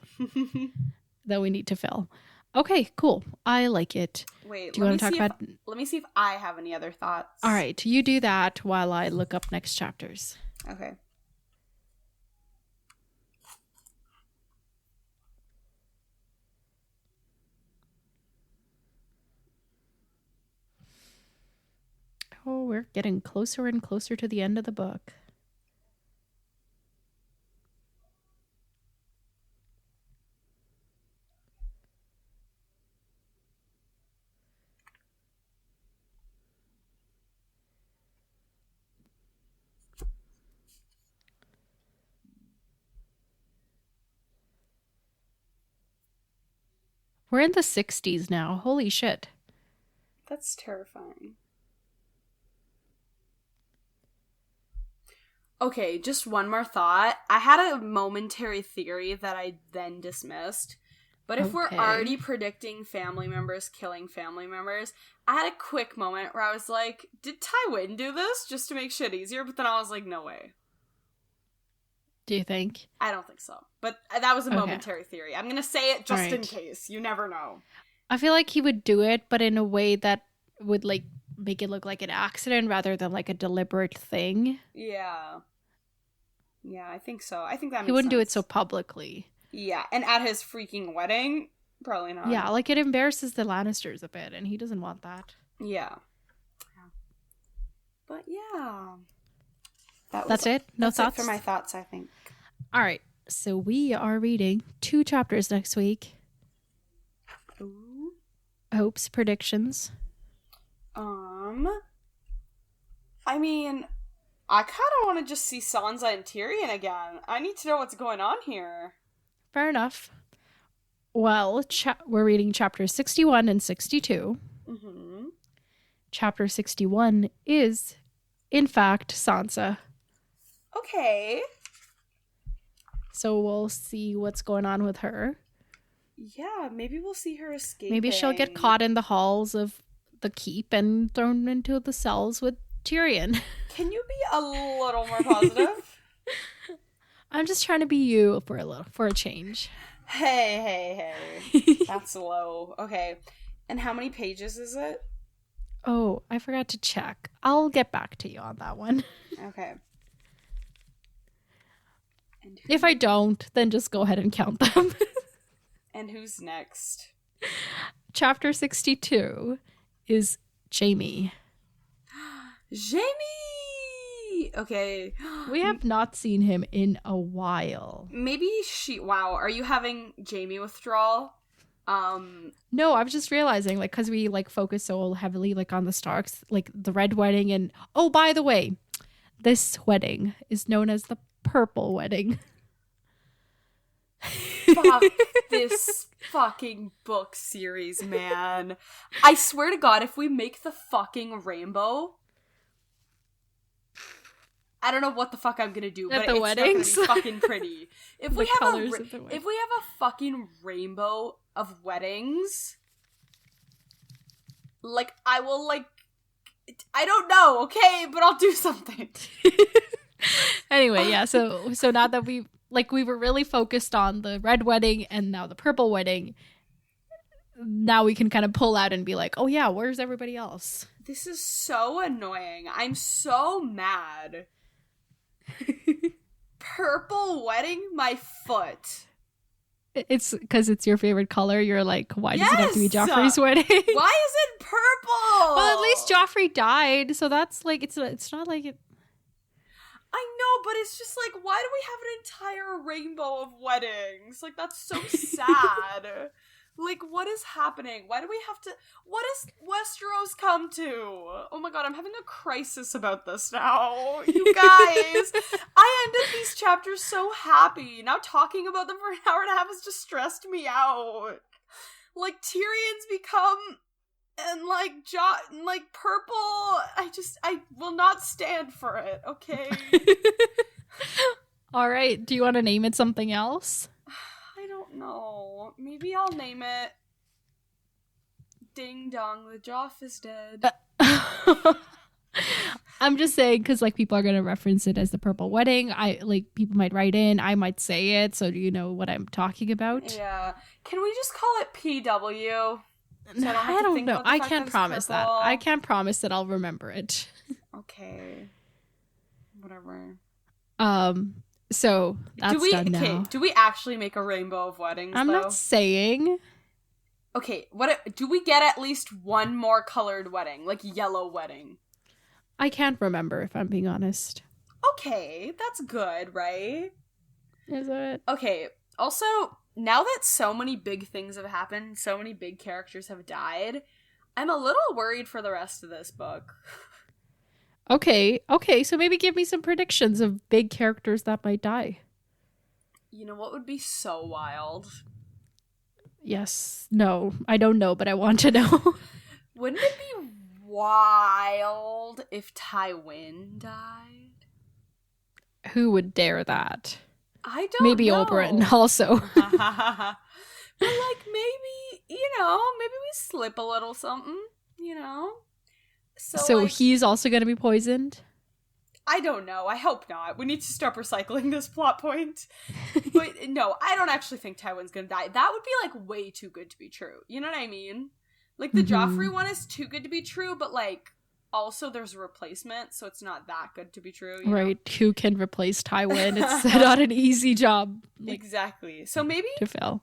that we need to fill. Okay, cool. I like it. Wait, do you want to talk about... Let me see if I have any other thoughts. All right, you do that while I look up next chapters. Okay. Oh, we're getting closer and closer to the end of the book. We're in the 60s now. Holy shit. That's terrifying. Okay, just one more thought. I had a momentary theory that I then dismissed. But if we're already predicting family members killing family members, I had a quick moment where I was like, did Tywin do this just to make shit easier? But then I was like, no way. Do you think? I don't think so. But that was a momentary theory. I'm going to say it just in case. You never know. I feel like he would do it, but in a way that would, like, make it look like an accident rather than, like, a deliberate thing. Yeah. Yeah, I think so. I think that makes sense. He wouldn't do it so publicly. Yeah, and at his freaking wedding? Probably not. Yeah, like, it embarrasses the Lannisters a bit, and he doesn't want that. Yeah. But, yeah. That's it? No thoughts? It for my thoughts, I think. All right. So we are reading 2 chapters next week. Ooh. Hopes, predictions. I mean, I kind of want to just see Sansa and Tyrion again. I need to know what's going on here. Fair enough. Well, we're reading chapters 61 and 62. Mm-hmm. Chapter 61 is, in fact, Sansa. Okay. So we'll see what's going on with her. Yeah, maybe we'll see her escaping. Maybe she'll get caught in the halls of the keep and thrown into the cells with Tyrion. Can you be a little more positive? I'm just trying to be you for a change. Hey. That's low. Okay. And how many pages is it? Oh, I forgot to check. I'll get back to you on that one. Okay. If I don't, then just go ahead and count them. And who's next? Chapter 62 is Jaime. Jamie! Okay. We have not seen him in a while. Maybe wow, are you having Jaime withdrawal? No, I was just realizing, like, because we, like, focus so heavily, like, on the Starks, like, the Red Wedding, and, oh, by the way, this wedding is known as the Purple Wedding. Fuck this fucking book series, man. I swear to God, if we make the fucking rainbow, I don't know what the fuck I'm gonna do, but it's weddings? Not gonna be fucking pretty. If we have a fucking rainbow of weddings, like, I will, like, I don't know, okay, but I'll do something. Anyway, yeah, so now that we were really focused on the Red Wedding and now the Purple Wedding, now we can kind of pull out and be like, oh yeah, where's everybody else? This is so annoying. I'm so mad. Purple Wedding, my foot. It's because it's your favorite color. You're like, why does it have to be Joffrey's wedding? Why is it purple? Well, at least Joffrey died, so that's like it's not like it. I know, but it's just like, why do we have an entire rainbow of weddings? Like, that's so sad. Like, what is happening? Why do we have to... What does Westeros come to? Oh my god, I'm having a crisis about this now. You guys, I ended these chapters so happy. Now talking about them for an hour and a half has just stressed me out. Like, Tyrion's become... And, like, like, purple... I will not stand for it, okay? Alright, do you want to name it something else? I don't know. Maybe I'll name it Ding Dong, the Joff is dead. I'm just saying because like people are gonna reference it as the purple wedding. I like people might write in. I might say it. So do you know what I'm talking about? Yeah. Can we just call it PW? So I don't know. I can't promise that. I can't promise that I'll remember it. Okay. Whatever. So that's done now. Okay, do we actually make a rainbow of weddings, I'm not saying. Okay, do we get at least one more colored wedding? Like yellow wedding? I can't remember, if I'm being honest. Okay, that's good, right? Is it? Okay, also, now that so many big things have happened, so many big characters have died, I'm a little worried for the rest of this book. Okay, so maybe give me some predictions of big characters that might die. You know what would be so wild? Yes. No, I don't know, but I want to know. Wouldn't it be wild if Tywin died? Who would dare that? I don't maybe know. Oberyn also. But like maybe, maybe we slip a little something, So like, he's also going to be poisoned? I don't know. I hope not. We need to stop recycling this plot point. But no, I don't actually think Tywin's gonna die. That would be like way too good to be true. You know what I mean? Like the Joffrey one is too good to be true, but like also there's a replacement, so it's not that good to be true. Right. Who can replace Tywin? It's not an easy job. Exactly. So maybe to fill.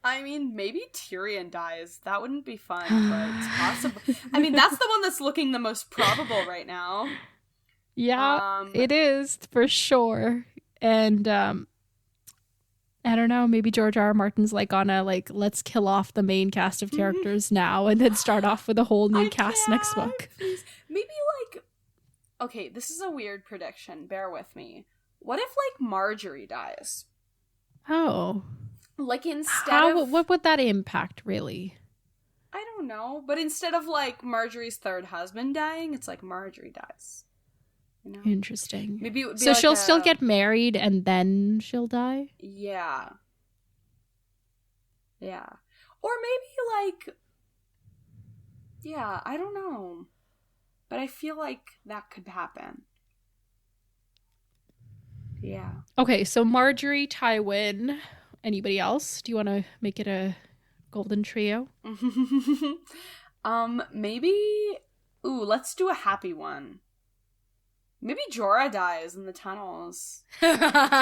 I mean, maybe Tyrion dies. That wouldn't be fun, but it's possible. I mean, that's the one that's looking the most probable right now. Yeah, it is for sure. And I don't know, maybe George R. R. Martin's like on a let's kill off the main cast of characters now and then start off with a whole new cast next book. Please. Maybe okay, this is a weird prediction. Bear with me. What if Marjorie dies? Oh. Like instead of what would that impact really? I don't know, but instead of Marjorie's third husband dying, it's Marjorie dies. Interesting. Maybe it would be so she'll still get married and then she'll die? Yeah. Yeah. Or maybe yeah, I don't know. But I feel like that could happen. Yeah. Okay, so Marjorie, Tywin, anybody else? Do you want to make it a golden trio? Maybe let's do a happy one. Maybe Jorah dies in the tunnels. I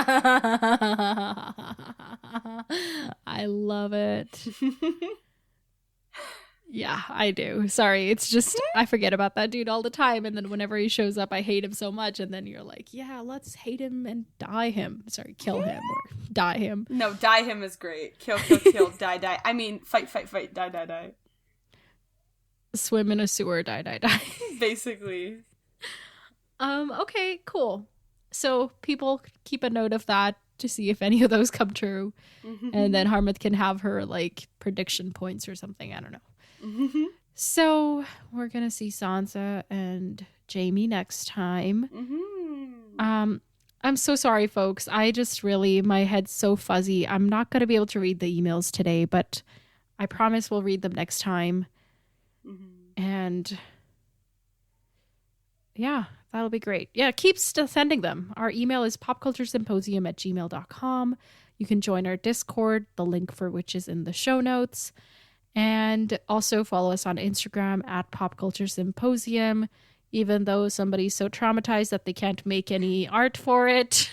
love it. Yeah, I do. Sorry, it's just I forget about that dude all the time, and then whenever he shows up, I hate him so much, and then you're like, yeah, let's hate him and die him. Sorry, kill him or die him. No, die him is great. Kill, die. I mean, fight, die. Swim in a sewer, die. Basically. Okay, cool. So people keep a note of that to see if any of those come true. And then Harmat can have her prediction points or something. I don't know. So we're going to see Sansa and Jaime next time. I'm so sorry, folks. I just really, my head's so fuzzy. I'm not going to be able to read the emails today, but I promise we'll read them next time. And yeah, that'll be great. Yeah, keep sending them. Our email is popculturesymposium@gmail.com. You can join our Discord, the link for which is in the show notes. And also follow us on Instagram @popculturesymposium, even though somebody's so traumatized that they can't make any art for it.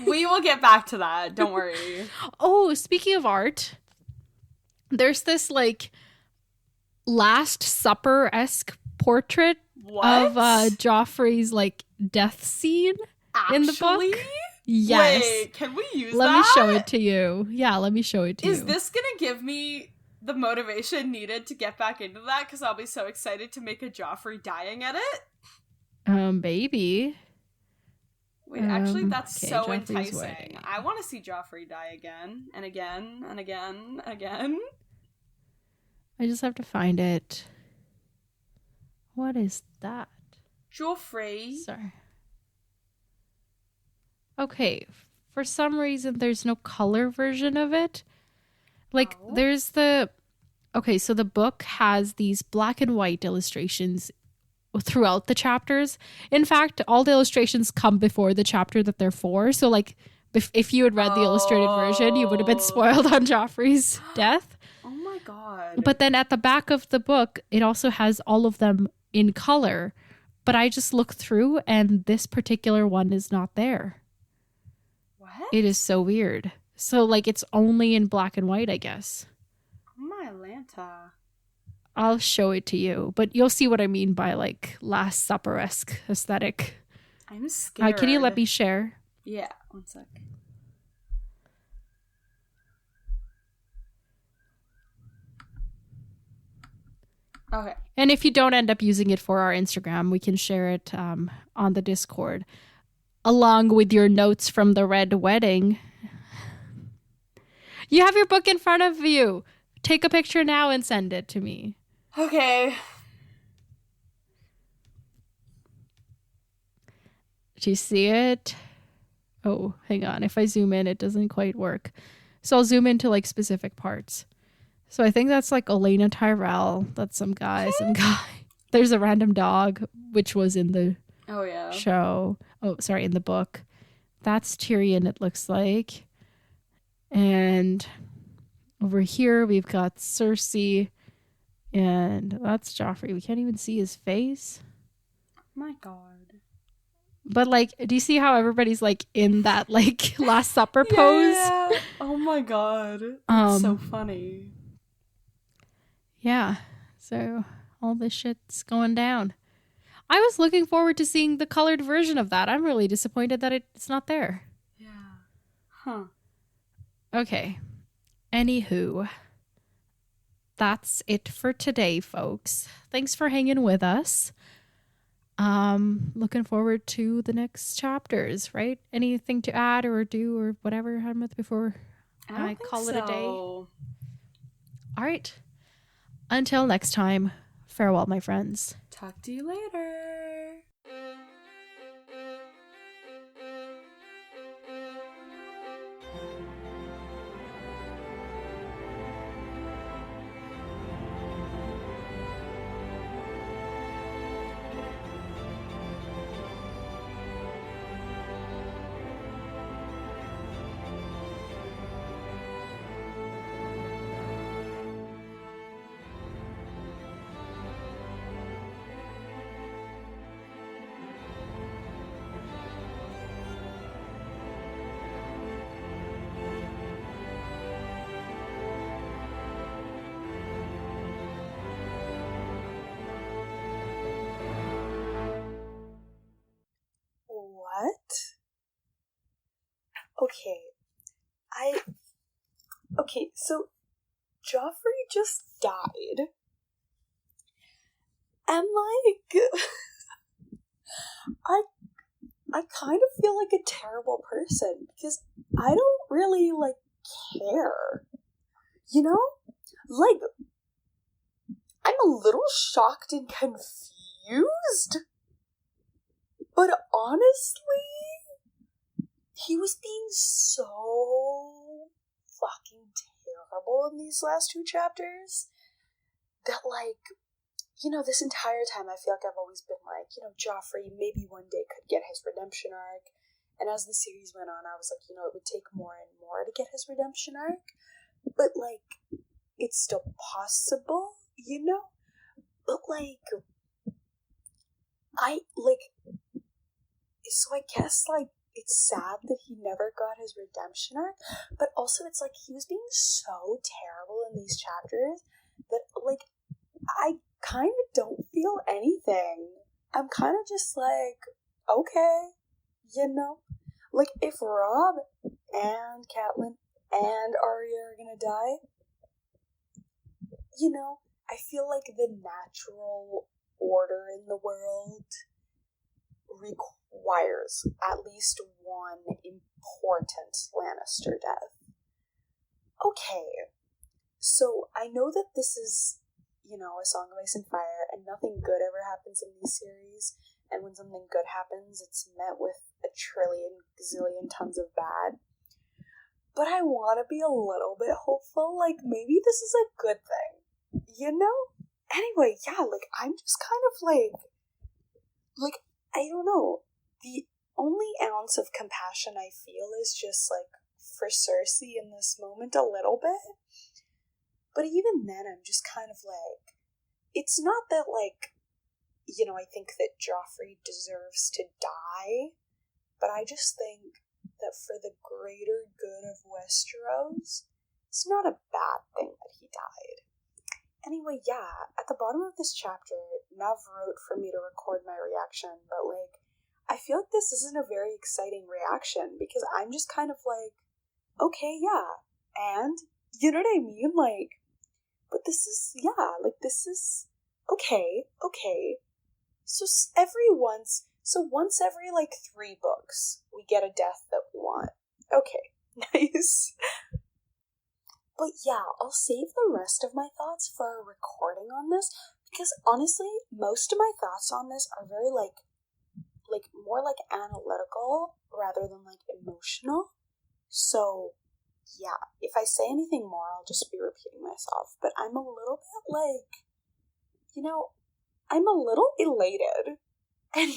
We will get back to that. Don't worry. Oh, speaking of art, there's this Last Supper-esque portrait of Joffrey's death scene in the book. Yes. Wait, can we use let that? me show it to you. Yeah, let me show it to you. Is this gonna give me the motivation needed to get back into that? Because I'll be so excited to make a Joffrey dying edit. Baby. Wait, actually, that's okay, so Joffrey's enticing. wedding. I want to see Joffrey die again and again and again and again. I just have to find it. What is that? Joffrey. Sorry. Okay, for some reason there's no color version of it. There's the... Okay, so the book has these black and white illustrations throughout the chapters. In fact, all the illustrations come before the chapter that they're for. So like if you had read the illustrated version, you would have been spoiled on Joffrey's death. Oh my god. But then at the back of the book, it also has all of them in color. But I just looked through and this particular one is not there. What? It is so weird. So like it's only in black and white, I guess. Oh my Lanta. I'll show it to you, but you'll see what I mean by like Last Supper-esque aesthetic. I'm scared. Can you let me share? Yeah, one sec. Okay. And if you don't end up using it for our Instagram, we can share it on the Discord, along with your notes from the Red Wedding. You have your book in front of you. Take a picture now and send it to me. Okay. Do you see it? Oh, hang on. If I zoom in, it doesn't quite work. So I'll zoom into like specific parts. So I think that's like Olenna Tyrell. That's some guy. There's a random dog, which was in the show. Oh, sorry, in the book. That's Tyrion, it looks like. And over here, we've got Cersei. And that's Joffrey. We can't even see his face. Oh my god. But like, do you see how everybody's like in that like Last Supper pose? Yeah. Oh my god. That's so funny. Yeah. So all this shit's going down. I was looking forward to seeing the colored version of that. I'm really disappointed that it's not there. Yeah. Huh. Okay. Anywho, that's it for today, folks. Thanks for hanging with us. Looking forward to the next chapters, right? Anything to add or do or whatever, Harmat, before I call it a day? All right. Until next time, farewell, my friends. Talk to you later. Okay, so Joffrey just died. And like I kind of feel like a terrible person because I don't really like care. You know? Like I'm a little shocked and confused. But honestly, he was being so fucking terrible in these last two chapters that, like, you know, this entire time I feel like I've always been like, you know, Joffrey maybe one day could get his redemption arc. And as the series went on, I was like, you know, it would take more and more to get his redemption arc. But, like, it's still possible, you know? But, like, so I guess, like, it's sad that he never got his redemption arc, but also it's like he was being so terrible in these chapters that, like, I kind of don't feel anything. I'm kind of just like, okay, you know? Like, if Robb and Catelyn and Arya are gonna die, you know, I feel like the natural order in the world requires at least one important Lannister death. Okay, so I know that this is, you know, A Song of Ice and Fire, and nothing good ever happens in these series, and when something good happens, it's met with a trillion gazillion tons of bad. But I want to be a little bit hopeful, like, maybe this is a good thing, you know? Anyway, yeah, like, I'm just kind of, like, like, I don't know. The only ounce of compassion I feel is just, like, for Cersei in this moment a little bit. But even then, I'm just kind of like, it's not that, like, I think that Joffrey deserves to die, but I just think that for the greater good of Westeros, it's not a bad thing that he died. Anyway, yeah, at the bottom of this chapter, Nav wrote for me to record my reaction, but, like, I feel like this isn't a very exciting reaction, because I'm just kind of like, okay, yeah, and, you know what I mean? Like, but this is, yeah, like, this is, okay. So once every, like, 3 books, we get a death that we want. Okay, nice. But yeah, I'll save the rest of my thoughts for a recording on this, because honestly, most of my thoughts on this are very, like, more, like, analytical, rather than, like, emotional. So, yeah, if I say anything more, I'll just be repeating myself, but I'm a little bit, like, I'm a little elated, and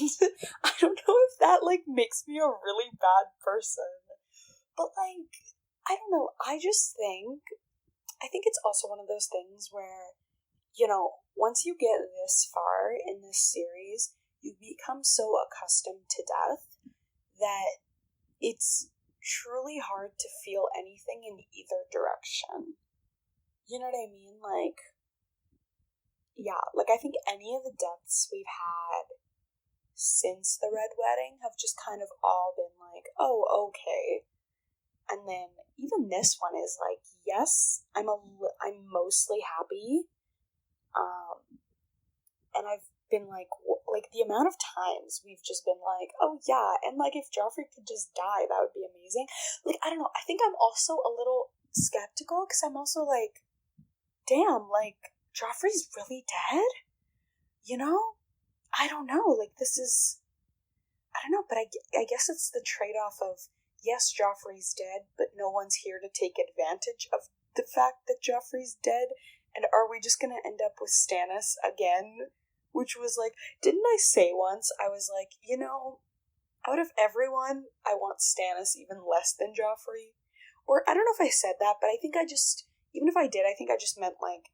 I don't know if that, like, makes me a really bad person, but, like, I don't know, I think it's also one of those things where, once you get this far in this series, you become so accustomed to death that it's truly hard to feel anything in either direction. You know what I mean? Like, yeah, like, I think any of the deaths we've had since the Red Wedding have just kind of all been like, oh, okay. And then even this one is like, yes, I'm mostly happy. And I've been like the amount of times we've just been like, oh yeah, and, like, if Joffrey could just die, that would be amazing. Like, I don't know, I think I'm also a little skeptical, because I'm also like, damn, like, Joffrey's really dead? I don't know, like, I don't know, but I guess it's the trade-off of, yes, Joffrey's dead, but no one's here to take advantage of the fact that Joffrey's dead, and are we just gonna end up with Stannis again? Which was like, didn't I say once, I was like, out of everyone, I want Stannis even less than Joffrey? Or, I don't know if I said that, but I think even if I did, I think I just meant, like,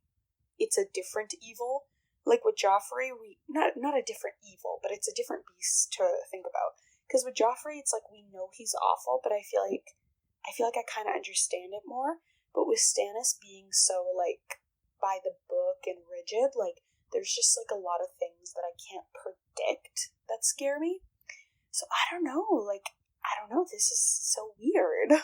it's a different evil. Like, with Joffrey, not a different evil, but it's a different beast to think about. Because with Joffrey, it's like, we know he's awful, but I feel like I kind of understand it more. But with Stannis being so, like, by the book and rigid, like, there's just, like, a lot of things that I can't predict that scare me. So I don't know, this is so weird.